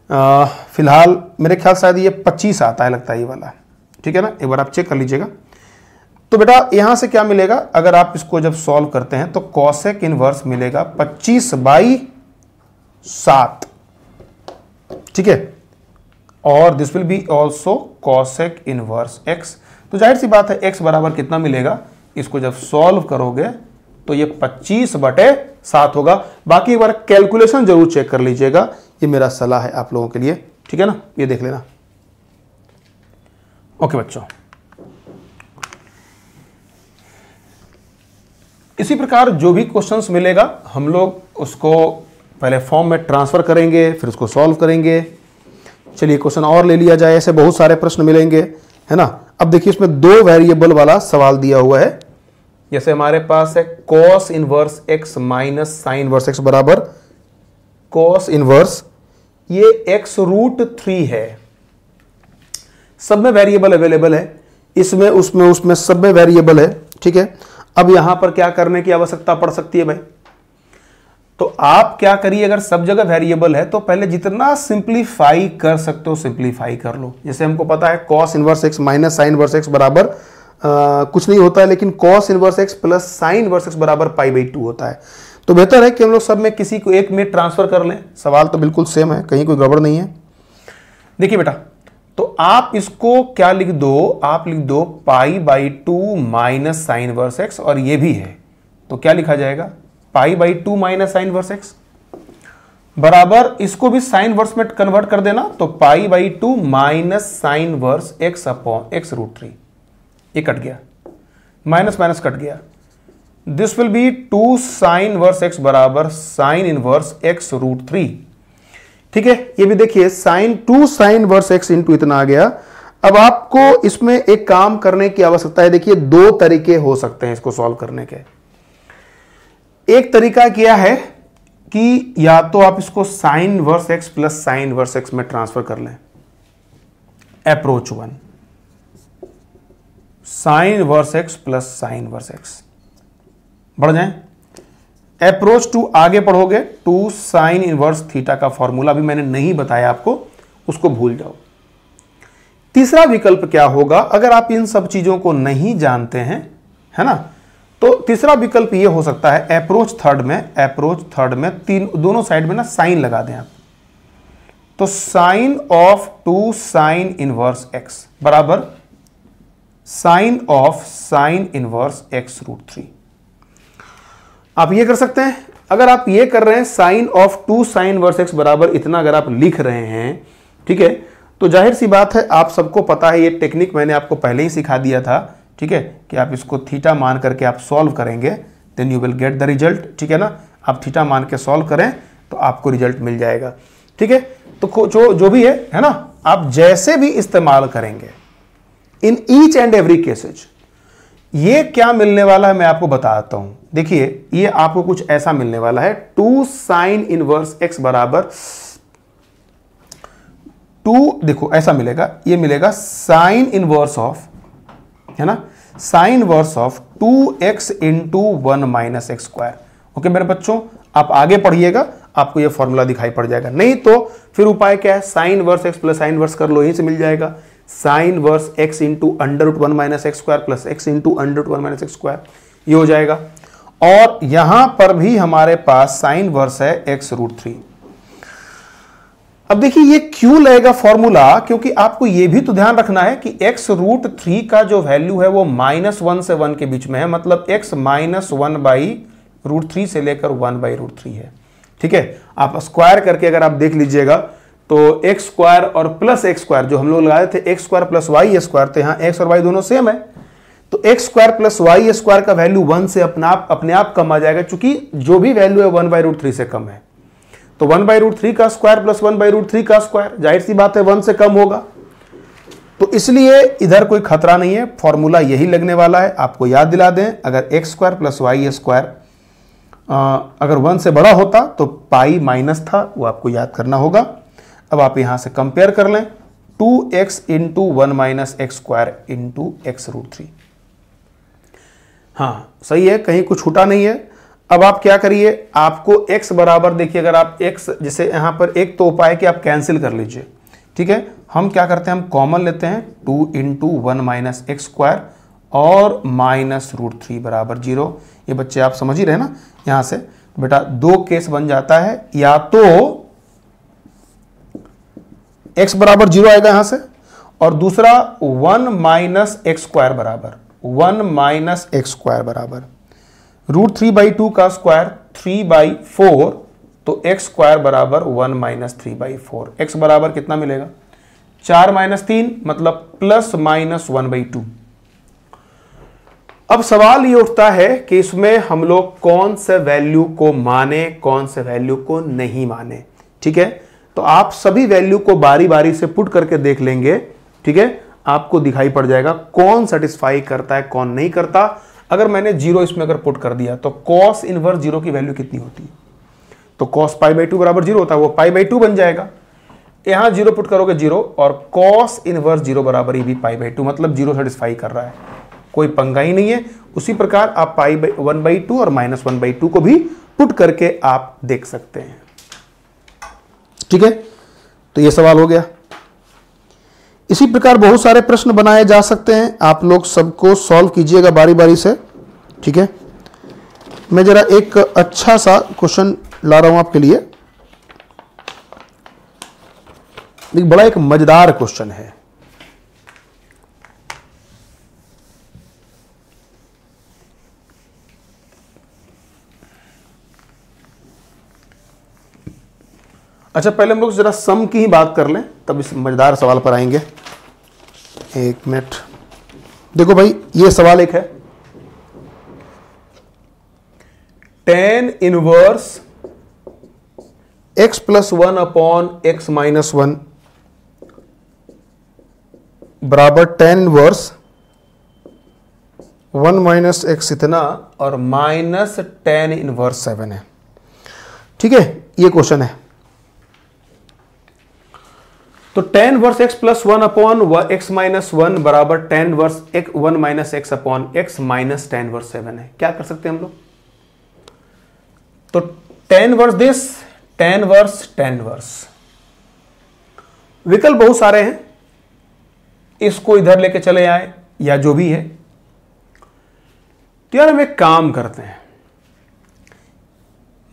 फिलहाल मेरे ख्याल शायद ये 25 आता है, लगता है ये वाला। ठीक है ना, एक बार आप चेक कर लीजिएगा। तो बेटा यहां से क्या मिलेगा, अगर आप इसको जब सॉल्व करते हैं तो कॉसेक इनवर्स मिलेगा 25/7। ठीक है, और this will B also cosec inverse x. तो जाहिर सी बात है x बराबर कितना मिलेगा, इसको जब सॉल्व करोगे तो ये 25/7 होगा। बाकी एक बार कैलकुलेशन जरूर चेक कर लीजिएगा, ये मेरा सलाह है आप लोगों के लिए। ठीक है ना, ये देख लेना। ओके बच्चों, इसी प्रकार जो भी क्वेश्चंस मिलेगा हम लोग उसको पहले फॉर्म में ट्रांसफर करेंगे, फिर उसको सॉल्व करेंगे। चलिए क्वेश्चन और ले लिया जाए, ऐसे बहुत सारे प्रश्न मिलेंगे, है ना। अब देखिए इसमें 2 वेरिएबल वाला सवाल दिया हुआ है। जैसे हमारे पास है cos inverse x minus sine inverse x बराबर cos इनवर्स, ये x√3 है। सब में वेरिएबल अवेलेबल है, इसमें उसमें सब में वेरिएबल है। ठीक है, अब यहां पर क्या करने की आवश्यकता पड़ सकती है भाई, तो आप क्या करिए, अगर सब जगह वेरिएबल है तो पहले जितना सिंप्लीफाई कर सकते हो सिंप्लीफाई कर लो। जैसे हमको पता है cos inverse x minus sine inverse x बराबर कुछ नहीं होता है, लेकिन cos inverse x plus sine inverse x बराबर π/2 होता है। तो बेहतर है कि हम लोग सब में किसी को एक में ट्रांसफर कर लें। सवाल तो बिल्कुल सेम है, कहीं कोई गड़बड़ नहीं है। देखिए बेटा, तो आप इसको क्या लिख दो, आप लिख दो π/2 माइनस साइन इनवर्स x, और ये भी है तो क्या लिखा जाएगा, π/2 माइनस साइन इनवर्स x बराबर, इसको भी साइन इनवर्स में कन्वर्ट कर देना, तो π/2 minus sine inverse x upon x√3। ये कट गया, माइनस माइनस कट गया। This will be 2 sine inverse x बराबर साइन इनवर्स x√3। ठीक है, ये भी देखिए 2 साइन इनवर्स x इंटू इतना आ गया। अब आपको इसमें एक काम करने की आवश्यकता है। देखिए 2 तरीके हो सकते हैं इसको सॉल्व करने के। एक तरीका क्या है कि या तो आप इसको sign inverse x plus sine inverse x में ट्रांसफर कर लें, approach 1, sign inverse x plus sine inverse x, बढ़ जाएं। अप्रोच 2 आगे पढ़ोगे, 2 साइन इनवर्स थीटा का फॉर्मूला भी मैंने नहीं बताया आपको, उसको भूल जाओ। तीसरा विकल्प क्या होगा, अगर आप इन सब चीजों को नहीं जानते हैं, है ना, तो तीसरा विकल्प ये हो सकता है अप्रोच थर्ड में तीन दोनों साइड में ना साइन लगा दें आप। तो sine of 2 sine inverse x बराबर sine of sine inverse x root 3। आप ये कर सकते हैं। अगर आप ये कर रहे हैं sine of 2 sine inverse x बराबर इतना अगर आप लिख रहे हैं, ठीक है, तो जाहिर सी बात है आप सबको पता है, ये टेक्निक मैंने आपको पहले ही सिखा दिया था, ठीक है, कि आप इसको थीटा मान करके आप सॉल्व करेंगे, then you will get the result, ठीक है ना। आप थीटा मान के सॉल्व करें तो आपको रिजल्ट मिल जाएगा, ठीक है। तो जो भी है ना, आप जैसे भी इस्तेमाल करेंगे in each and every cases, ये क्या मिलने वाला है मैं आपको बताता हूं। देखिए ये आपको कुछ ऐसा मिलने वाला है, 2 साइन इनवर्स x बराबर 2, देखो ऐसा मिलेगा, ये मिलेगा साइन इनवर्स ऑफ, है ना, sign inverse of 2x into 1 minus x square. Okay मेरे बच्चों, आप आगे पढ़िएगा, आपको ये फॉर्मूला दिखाई पड़ जाएगा। नहीं तो फिर उपाय क्या है, sine inverse x plus sine inverse कर लो, यहीं से मिल जाएगा। Sine inverse x into under root 1 minus x square plus x into under root 1 minus x square, ये हो जाएगा। और यहां पर भी हमारे पास साइन वर्स है एक्स रूट 3। अब देखिए ये क्यों लगेगा फॉर्मूला, क्योंकि आपको ये भी तो ध्यान रखना है कि एक्स रूट 3 का जो वैल्यू है वो -1 से 1 के बीच में है, मतलब x माइनस 1 बाई रूट 3 से लेकर 1 बाई रूट 3 है, ठीक है। आप स्क्वायर करके अगर आप देख लीजिएगा तो एक्स स्क्वायर और प्लस एक्स स्क्वायर जो हम लोग लगाए थे x square plus y square, तो यहाँ एक्स और वाई दोनों सेम है, तो x square plus y square का वैल्यू 1 से अपने आप कम आ जाएगा, क्योंकि जो भी वैल्यू है 1 बाई रूट 3 से कम है। तो 1 बाई रूट 3 का स्क्वायर प्लस 1 बाई रूट 3 का स्क्वायर, जाहिर सी बात है 1 से कम होगा, तो इसलिए इधर कोई खतरा नहीं है, फॉर्मूला यही लगने वाला है। आपको याद दिला दें, अगर x square plus y square अगर 1 से बड़ा होता तो पाई माइनस था, वो आपको याद करना होगा। अब आप यहां से कंपेयर कर लें, 2x into 1 minus x square into x root 3। हाँ सही है, कहीं कुछ छूटा नहीं है। अब आप क्या करिए, आपको x बराबर, देखिए अगर आप x, जैसे यहां पर एक तो उपाय है कि आप कैंसिल कर लीजिए, ठीक है। हम क्या करते हैं, हम कॉमन लेते हैं, 2 इंटू 1 माइनस एक्स स्क्वायर और माइनस रूट 3 बराबर 0। ये बच्चे आप समझ ही रहे ना, यहां से बेटा दो केस बन जाता है, या तो x बराबर 0 आएगा यहां से, और दूसरा 1 माइनस एक्स स्क्वायर बराबर 1 माइनस एक्स स्क्वायर बराबर रूट 3 बाई 2 का स्क्वायर 3 बाई 4, तो एक्स स्क्वायर बराबर 1 माइनस 3 बाई 4। एक्स बराबर कितना मिलेगा, 4 माइनस 3 मतलब प्लस माइनस 1 बाई 2। अब सवाल ये उठता है कि इसमें हम लोग कौन से वैल्यू को माने, कौन से वैल्यू को नहीं माने, ठीक है। तो आप सभी वैल्यू को बारी बारी से पुट करके देख लेंगे, ठीक है, आपको दिखाई पड़ जाएगा कौन सेटिस्फाई करता है कौन नहीं करता। अगर मैंने 0 इसमें अगर पुट कर दिया तो कॉस इनवर्स 0 की वैल्यू कितनी होती है, तो कॉस पाई बाई 2 बराबर 0 होता है, वो पाई बाई 2 बन जाएगा। यहां 0 पुट करोगे 0, और कॉस इनवर्स 0 बराबर ये भी पाई बाई 2, मतलब 0 सेटिस्फाई कर रहा है, कोई पंगा ही नहीं है। उसी प्रकार आप पाई 1 बाई 2 और माइनस 1 बाई 2 को भी पुट करके आप देख सकते हैं, ठीक है। तो ये सवाल हो गया। इसी प्रकार बहुत सारे प्रश्न बनाए जा सकते हैं, आप लोग सबको सॉल्व कीजिएगा बारी बारी से, ठीक है। मैं जरा एक अच्छा सा क्वेश्चन ला रहा हूं आपके लिए, एक बड़ा एक मजेदार क्वेश्चन है। अच्छा पहले हम लोग जरा सम की ही बात कर लें, तब इस मजेदार सवाल पर आएंगे। एक मिनट, देखो भाई ये सवाल एक है, tan inverse x plus 1 upon x minus 1 बराबर tan इनवर्स 1 माइनस एक्स इतना और माइनस tan इनवर्स 7 है, ठीक है। ये क्वेश्चन है। तो tan inverse x plus 1 upon x minus 1 बराबर tan inverse 1 minus x upon x minus tan inverse 7 है। क्या कर सकते हैं हम लोग, तो tan inverse this, tan inverse, विकल्प बहुत सारे हैं, इसको इधर लेके चले आए या जो भी है। तो यार हम एक काम करते हैं,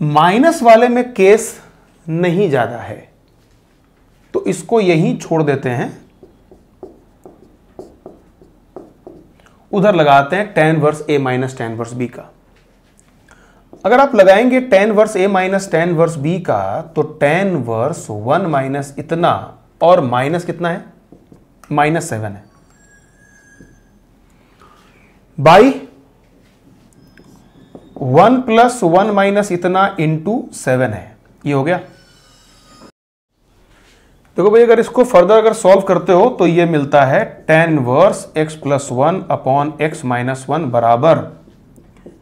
माइनस वाले में केस नहीं ज्यादा है, तो इसको यहीं छोड़ देते हैं, उधर लगाते हैं tan inverse a minus tan inverse b का। अगर आप लगाएंगे tan inverse a minus tan inverse b का तो tan इनवर्स 1 माइनस इतना और माइनस कितना है, -7 है, बाई 1 प्लस 1 माइनस इतना इंटू 7 है। ये हो गया। देखो भाई अगर इसको फर्दर अगर सॉल्व करते हो तो ये मिलता है tan inverse x plus 1 upon x minus 1 बराबर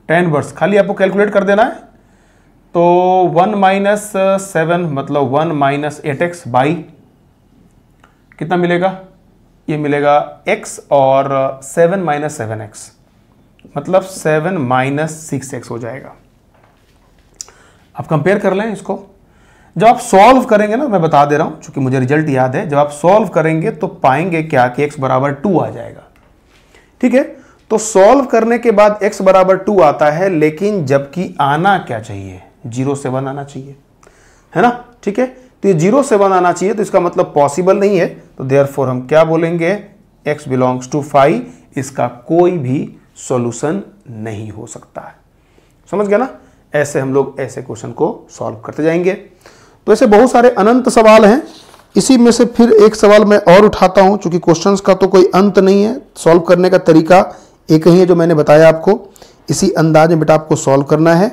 tan इनवर्स, खाली आपको कैलकुलेट कर देना है, तो 1 माइनस 7 मतलब 1 माइनस 8x बाई कितना मिलेगा, ये मिलेगा x और 7 माइनस 7x मतलब 7 माइनस 6x हो जाएगा। आप कंपेयर कर लें इसको, जब आप सॉल्व करेंगे ना, मैं बता दे रहा हूं चूंकि मुझे रिजल्ट याद है, जब आप सॉल्व करेंगे तो पाएंगे क्या कि x बराबर 2 आ जाएगा। ठीक है, तो सॉल्व करने के बाद x बराबर 2 आता है, लेकिन जबकि आना क्या चाहिए, 0 से 1 आना चाहिए, है ना। ठीक है, तो ये 0 से 1 आना चाहिए, तो इसका मतलब पॉसिबल नहीं है, तो देयरफॉर हम क्या बोलेंगे, x बिलोंग्स टू 5, इसका कोई भी सॉल्यूशन नहीं हो सकता है। समझ गया ना। ऐसे हम लोग ऐसे क्वेश्चन को सॉल्व करते जाएंगे। तो ऐसे बहुत सारे अनंत सवाल हैं, इसी में से फिर एक सवाल मैं और उठाता हूं, चूंकि क्वेश्चंस का तो कोई अंत नहीं है, सॉल्व करने का तरीका एक ही है जो मैंने बताया आपको, इसी अंदाज में बेटा आपको सॉल्व करना है।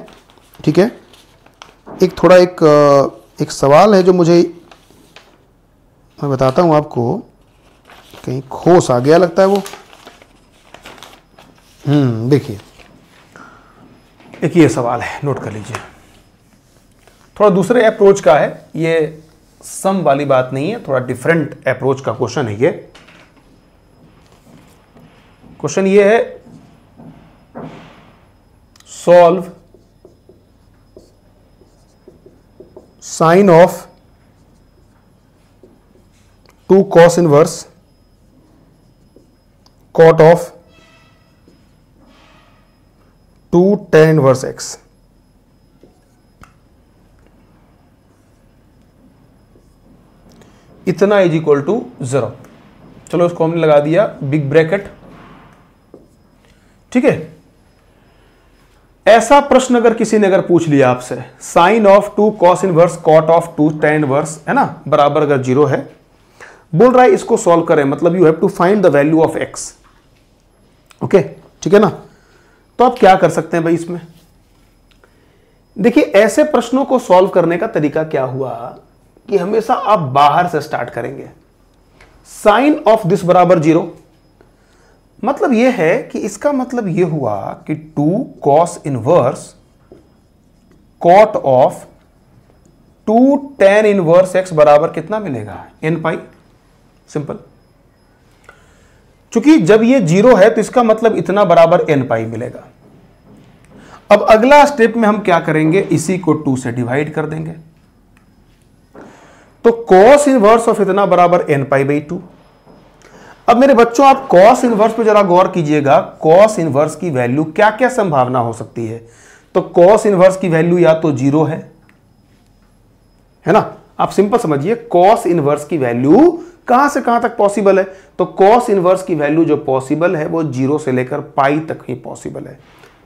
ठीक है, एक थोड़ा एक सवाल है जो मुझे, मैं बताता हूं आपको, कहीं खोस आ गया लगता है वो। देखिए एक ये सवाल है, नोट कर लीजिए, थोड़ा दूसरे अप्रोच का है, ये सम वाली बात नहीं है, थोड़ा डिफरेंट अप्रोच का क्वेश्चन है ये। क्वेश्चन ये है, solve sine of 2 cos inverse cot of 2 tan inverse x। इतना इज इक्वल टू 0। चलो इसको हमने लगा दिया बिग ब्रैकेट। ठीक है, ऐसा प्रश्न अगर किसी ने अगर पूछ लिया आपसे, sine of 2 cos inverse cot of 2 tan inverse, है ना, बराबर अगर 0 है, बोल रहा है इसको सॉल्व करें, मतलब you have to find the value of x। Okay, ठीक है ना। तो आप क्या कर सकते हैं भाई इसमें, देखिए ऐसे प्रश्नों को सॉल्व करने का तरीका क्या हुआ कि हमेशा आप बाहर से स्टार्ट करेंगे। साइन ऑफ दिस बराबर 0, मतलब यह है कि इसका मतलब यह हुआ कि 2 cos inverse cot of 2 tan inverse x बराबर कितना मिलेगा, n पाई। सिंपल, चूंकि जब ये 0 है तो इसका मतलब इतना बराबर n पाई मिलेगा। अब अगला स्टेप में हम क्या करेंगे, इसी को 2 से डिवाइड कर देंगे, तो cos इनवर्स ऑफ इतना बराबर n पाई बाई 2। अब मेरे बच्चों आप cos इनवर्स पे जरा गौर कीजिएगा, cos इनवर्स की वैल्यू क्या क्या संभावना हो सकती है। तो cos इनवर्स की वैल्यू या तो 0 है ना, आप सिंपल समझिए, cos इनवर्स की वैल्यू कहां से कहां तक पॉसिबल है, तो cos इनवर्स की वैल्यू जो पॉसिबल है वो 0 से लेकर पाई तक ही पॉसिबल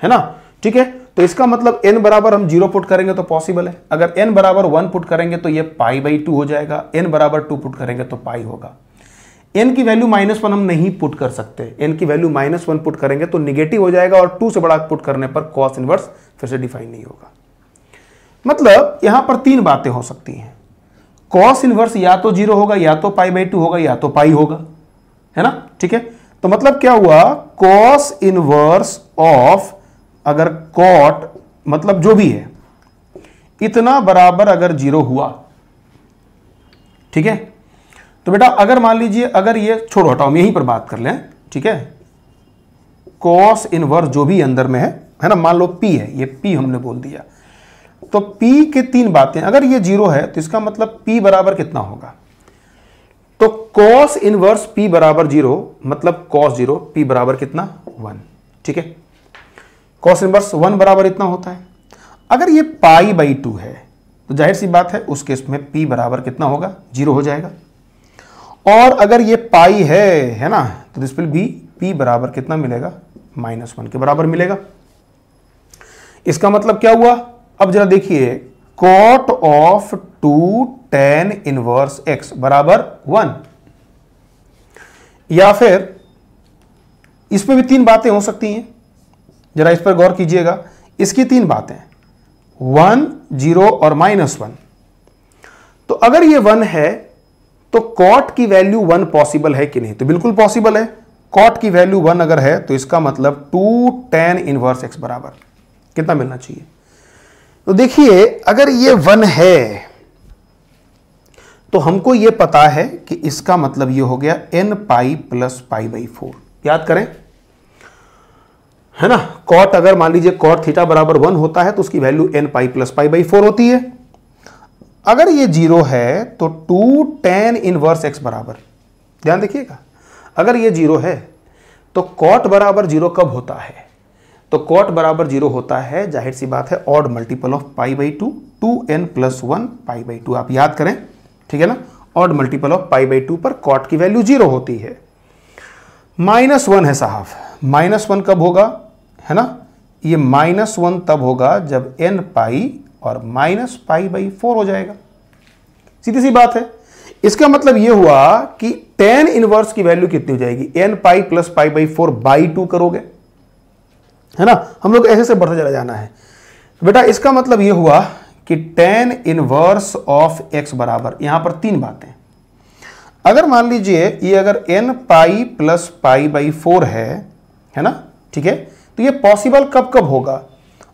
है ना। ठीक है, तो इसका मतलब n बराबर हम 0 पुट करेंगे तो पॉसिबल है, अगर n बराबर 1 पुट करेंगे तो ये पाई बाई 2 हो जाएगा, n बराबर 2 पुट करेंगे तो पाई होगा। n की वैल्यू -1 हम नहीं पुट कर सकते, n की वैल्यू -1 पुट करेंगे तो निगेटिव हो जाएगा, और 2 से बड़ा पुट करने पर cos इनवर्स फिर से डिफाइन नहीं होगा। मतलब यहां पर 3 बातें हो सकती हैं, cos इनवर्स या तो 0 होगा, या तो पाई बाई 2 होगा, या तो पाई होगा, है ना। ठीक है, तो मतलब क्या हुआ, cos इनवर्स ऑफ अगर cot मतलब जो भी है इतना बराबर अगर 0 हुआ, ठीक है, तो बेटा अगर मान लीजिए, अगर ये छोड़ो हटाओ, हम यहीं पर बात कर लें। ठीक है, cos इनवर्स जो भी अंदर में है ना, मान लो p है, ये p हमने बोल दिया, तो p के 3 बातें, अगर ये 0 है तो इसका मतलब p बराबर कितना होगा, तो cos इनवर्स p बराबर 0 मतलब cos 0, p बराबर कितना 1। ठीक है, cos इनवर्स 1 बराबर इतना होता है। अगर ये पाई बाई 2 है तो जाहिर सी बात है उस केस में p बराबर कितना होगा, 0 हो जाएगा। और अगर ये पाई है ना, तो दिस विल बी p बराबर कितना मिलेगा, -1 के बराबर मिलेगा। इसका मतलब क्या हुआ, अब जरा देखिए, cot of 2 tan inverse x बराबर 1, या फिर इसमें भी 3 बातें हो सकती हैं, जरा इस पर गौर कीजिएगा। इसकी 3 बातें, 1, 0 और -1। तो अगर ये 1 है तो cot की वैल्यू 1 पॉसिबल है कि नहीं, तो बिल्कुल पॉसिबल है। cot की वैल्यू 1 अगर है तो इसका मतलब 2 tan इनवर्स x बराबर कितना मिलना चाहिए। तो देखिए, अगर ये 1 है तो हमको ये पता है कि इसका मतलब ये हो गया n pi plus pi by 4। याद करें, है ना, cot अगर मान लीजिए cot थीटा बराबर 1 होता है तो उसकी value n pi plus pi by 4 होती है। अगर ये 0 है तो 2 tan इनवर्स x बराबर, ध्यान देखिएगा, अगर ये 0 है तो cot बराबर 0 कब होता है, तो cot बराबर 0 होता है, जाहिर सी बात है, odd multiple of pi by 2, 2n plus 1 pi by 2। आप याद करें, ठीक है ना, odd multiple of pi by 2 पर cot की वैल्यू 0 होती है। -1 है साहब, -1 कब होगा, है ना, ये -1 तब होगा जब n पाई और माइनस पाई बाई 4 हो जाएगा। सीधी सी बात है। इसका मतलब यह हुआ कि tan इनवर्स की वैल्यू कितनी हो जाएगी, n pi plus pi by 4 by 2 करोगे, है ना, हम लोग ऐसे से बढ़ते चला जाना है। बेटा इसका मतलब यह हुआ कि tan इनवर्स ऑफ x बराबर, यहां पर 3 बातें, अगर मान लीजिए ये अगर n pi plus pi by 4 है ना, ठीक है, तो ये पॉसिबल कब कब होगा।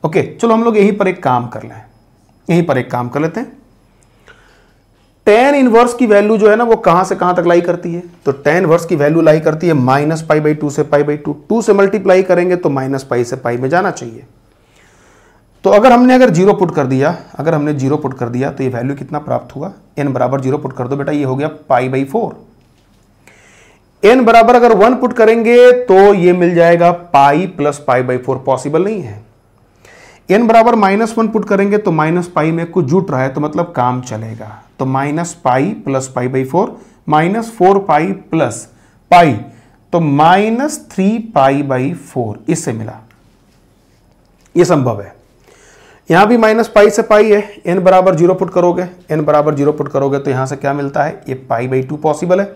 ओके, चलो हम लोग यहीं पर एक काम कर लें, यहीं पर एक काम कर लेते हैं। tan इनवर्स की वैल्यू जो है ना वो कहां से कहां तक लाई करती है, तो tan इनवर्स की वैल्यू लाई करती है माइनस पाई बाई 2 से पाई बाई 2, 2 से मल्टीप्लाई करेंगे तो माइनस पाई से पाई में जाना चाहिए। तो अगर हमने 0 पुट कर दिया, अगर हमने 0 पुट कर दिया तो ये वैल्यू कितना प्राप्त हुआ, n बराबर 0 पुट कर दो बेटा, ये हो गया पाई बाई 4। n बराबर अगर 1 पुट करेंगे तो ये मिल जाएगा pi plus pi by 4, possible नहीं है। n बराबर -1 पुट करेंगे तो माइनस पाई में कुछ जुट रहा है तो मतलब काम चलेगा, तो minus pi plus pi by 4, -4 pi plus pi, तो -3 पाई बाई 4 इससे मिला, ये संभव है। यहां भी माइनस पाई से पाई है, n बराबर 0 पुट करोगे, n बराबर 0 पुट करोगे तो यहां से क्या मिलता है, ये पाई बाई 2 पॉसिबल है।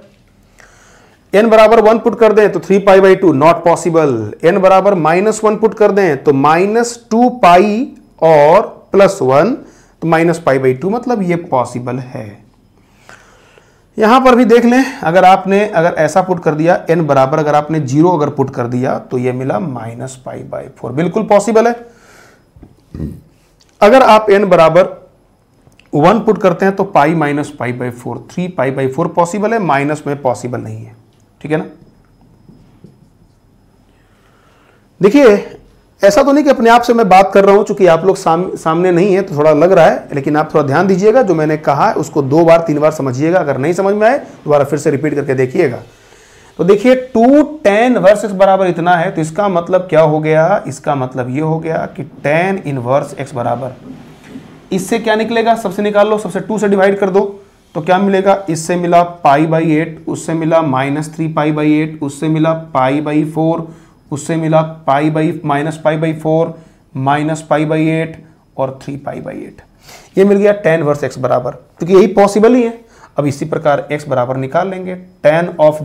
n बराबर 1 पुट कर दें तो 3 pi by 2 not possible. n बराबर -1 पुट कर दें तो -2 पाई और +1 तो माइनस पाई बाई 2, मतलब ये पॉसिबल है। यहां पर भी देख लें, अगर ऐसा पुट कर दिया, n बराबर अगर आपने 0 अगर पुट कर दिया तो ये मिला माइनस पाई बाई 4, बिल्कुल पॉसिबल है। अगर आप n बराबर 1 पुट करते हैं तो pi minus pi by 4, 3 pi by 4 possible है, माइनस में पॉसिबल नहीं है, ठीक है ना। देखिए ऐसा तो नहीं कि अपने आप से मैं बात कर रहा हूं, चूंकि आप लोग सामने नहीं है तो थोड़ा लग रहा है, लेकिन आप थोड़ा ध्यान दीजिएगा, जो मैंने कहा है उसको 2 बार 3 बार समझिएगा, अगर नहीं समझ में आए दोबारा फिर से रिपीट करके देखिएगा। तो देखिए 2 tan वर्सेस बराबर इतना है, तो इसका मतलब क्या हो गया, इसका मतलब ये हो गया कि tan इनवर्स x बराबर, इससे क्या निकलेगा, सबसे निकाल लो, सबसे 2 से डिवाइड कर दो तो क्या मिलेगा, इससे मिला पाई बाई 8, उससे मिला -3 पाई बाई 8, उससे मिला पाई बाई 4, उससे मिला pi by minus pi by 4, minus pi by 8 और 3 पाई बाई 8, ये मिल गया tan वर्स x बराबर, क्योंकि यही पॉसिबल ही है। अब इसी प्रकार x बराबर निकाल लेंगे, tan ऑफ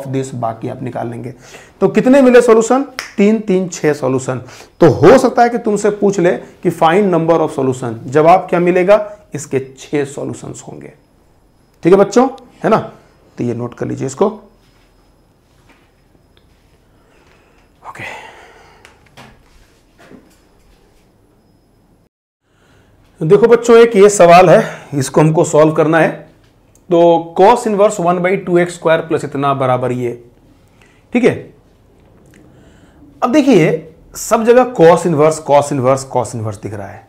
दिस बाकी आप निकाल लेंगे। तो कितने मिले सॉल्यूशन, 3 3 6 सॉल्यूशन। तो हो सकता है कि तुमसे पूछ ले कि फाइंड नंबर ऑफ सॉल्यूशन, जवाब क्या मिलेगा, इसके 6 सॉल्यूशंस होंगे। ठीक है बच्चों, है ना, तो ये नोट कर लीजिए इसको। ओके, देखो बच्चों, एक ये सवाल है, इसको हमको सॉल्व करना है। तो cos inverse 1/2x square plus इतना बराबर ये, ठीक है। अब देखिए सब जगह cos इनवर्स दिख रहा है।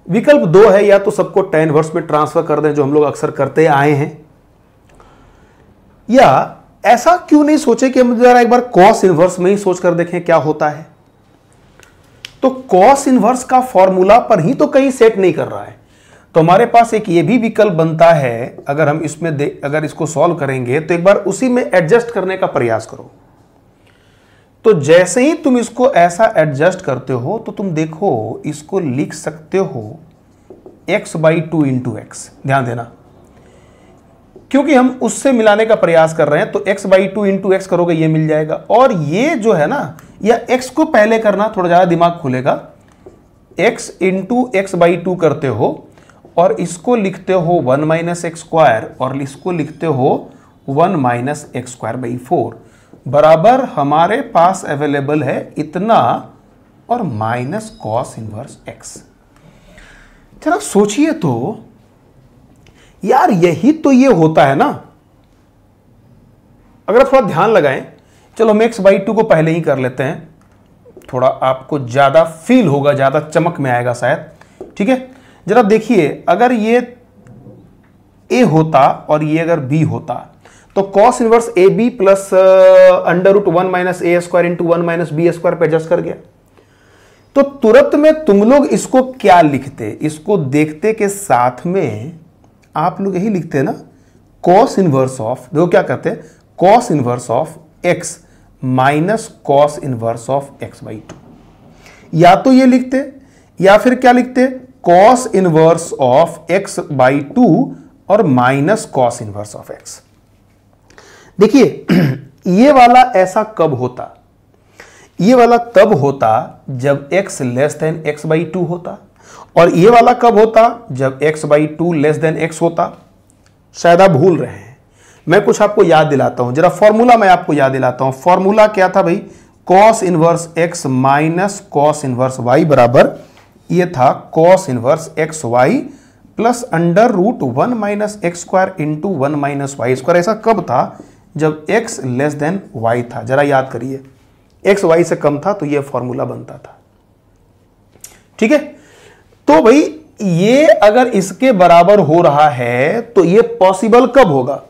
विकल्प 2 है, या तो सबको tan इनवर्स में ट्रांसफर कर दें जो हम लोग अक्सर करते आए हैं, या ऐसा क्यों नहीं सोचे कि हम जरा एक बार cos इनवर्स में ही सोच कर देखें क्या होता है। तो cos इनवर्स का फॉर्मूला पर ही तो कहीं सेट नहीं कर रहा है, तो हमारे पास एक ये भी विकल्प बनता है, अगर हम इसमें अगर इसको सॉल्व करेंगे तो एक बार उसी में एडजस्ट करने का प्रयास करो। तो जैसे ही तुम इसको ऐसा एडजस्ट करते हो तो तुम देखो इसको लिख सकते हो x/2 इंटू एक्स। ध्यान देना, क्योंकि हम उससे मिलाने का प्रयास कर रहे हैं, तो x/2 इंटू एक्स करोगे ये मिल जाएगा। और ये जो है ना, या x को पहले करना थोड़ा ज्यादा दिमाग खुलेगा, x इंटू x/2 करते हो और इसको लिखते हो 1 माइनस एक्स स्क्वायर और इसको लिखते हो 1 माइनस एक्स स्क्वायर बाई 4 बराबर हमारे पास अवेलेबल है इतना और माइनस कॉस इनवर्स x। जरा सोचिए तो यार, यही तो ये होता है ना। अगर थोड़ा ध्यान लगाएं, चलो हम x/2 को पहले ही कर लेते हैं, थोड़ा आपको ज्यादा फील होगा, ज्यादा चमक में आएगा शायद। ठीक है, जरा देखिए, अगर ये a होता और ये अगर b होता तो cos inverse AB plus √1 minus A square into 1 minus B square पे एडजस्ट कर गया। तो तुरंत में तुम लोग इसको क्या लिखते, इसको देखते के साथ में आप लोग यही लिखते हैं ना, कॉस इनवर्स ऑफ, देखो क्या करते हैं, cos inverse of x minus cos inverse of x/2। या तो ये लिखते या फिर क्या लिखते, कॉस इनवर्स ऑफ x/2 और minus cos inverse of x। देखिए ये वाला ऐसा कब होता, ये वाला तब होता जब x लेस देन x/2 होता, और ये वाला कब होता, जब x/2 लेस देन x होता। शायद आप भूल रहे हैं, मैं कुछ आपको याद दिलाता हूं, जरा फॉर्मूला मैं आपको याद दिलाता हूं। फॉर्मूला क्या था भाई, cos inverse x minus cos inverse y बराबर ये था cos inverse xy plus √1 minus x square into 1 minus y square. ऐसा कब था, जब x लेस देन y था। जरा याद करिए, x y से कम था तो यह फॉर्मूला बनता था। ठीक है, तो भाई ये अगर इसके बराबर हो रहा है तो ये पॉसिबल कब होगा,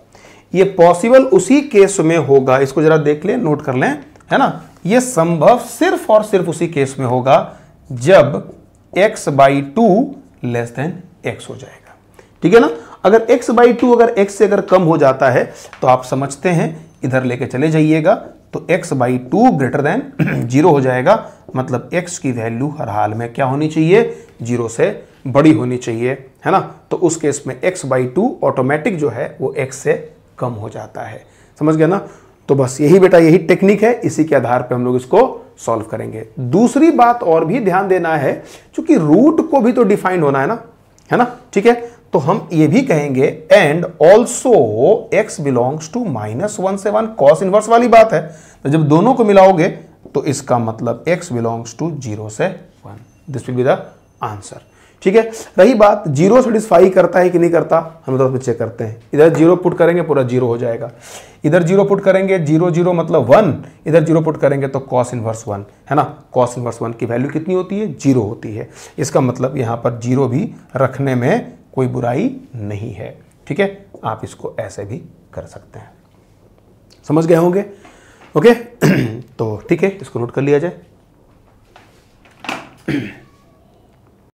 ये पॉसिबल उसी केस में होगा, इसको जरा देख लें, नोट कर लें, है ना। ये संभव सिर्फ और सिर्फ उसी केस में होगा जब x/2 लेस देन x हो जाएगा। ठीक है ना। अगर x/2 अगर x से अगर कम हो जाता है तो आप समझते हैं, इधर लेके चले जाइएगा, तो x/2 ग्रेटर देन 0 हो जाएगा। मतलब x की वैल्यू हर हाल में क्या होनी चाहिए, 0 से बड़ी होनी चाहिए, है ना। तो उस केस में x/2 ऑटोमेटिक जो है वो x से कम हो जाता है। समझ गया ना। तो बस यही बेटा, यही टेक्निक है, इसी के आधार पे हम लोग इसको सॉल्व करेंगे। दूसरी बात और भी ध्यान देना है, क्योंकि रूट को भी तो डिफाइन होना है ना। ठीक है, तो हम ये भी कहेंगे and also x belongs to -1 से 1, कॉस इनवर्स वाली बात है। तो जब दोनों को मिलाओगे तो इसका मतलब x बिलोंग्स टू 0 से 1, this will be the answer. ठीक है, रही बात 0 सेटिस्फाई करता है कि नहीं करता, हम तो चेक करते हैं। इधर 0 पुट करेंगे पूरा 0 हो जाएगा, इधर 0 पुट करेंगे 0 0 मतलब 1, इधर 0 पुट करेंगे तो कॉस इनवर्स 1, है ना। कॉस इनवर्स 1 की वैल्यू कितनी होती है, 0 होती है। इसका मतलब यहां पर 0 भी रखने में कोई बुराई नहीं है। ठीक है, आप इसको ऐसे भी कर सकते हैं। समझ गए होंगे, ओके। तो ठीक है, इसको नोट कर लिया जाए।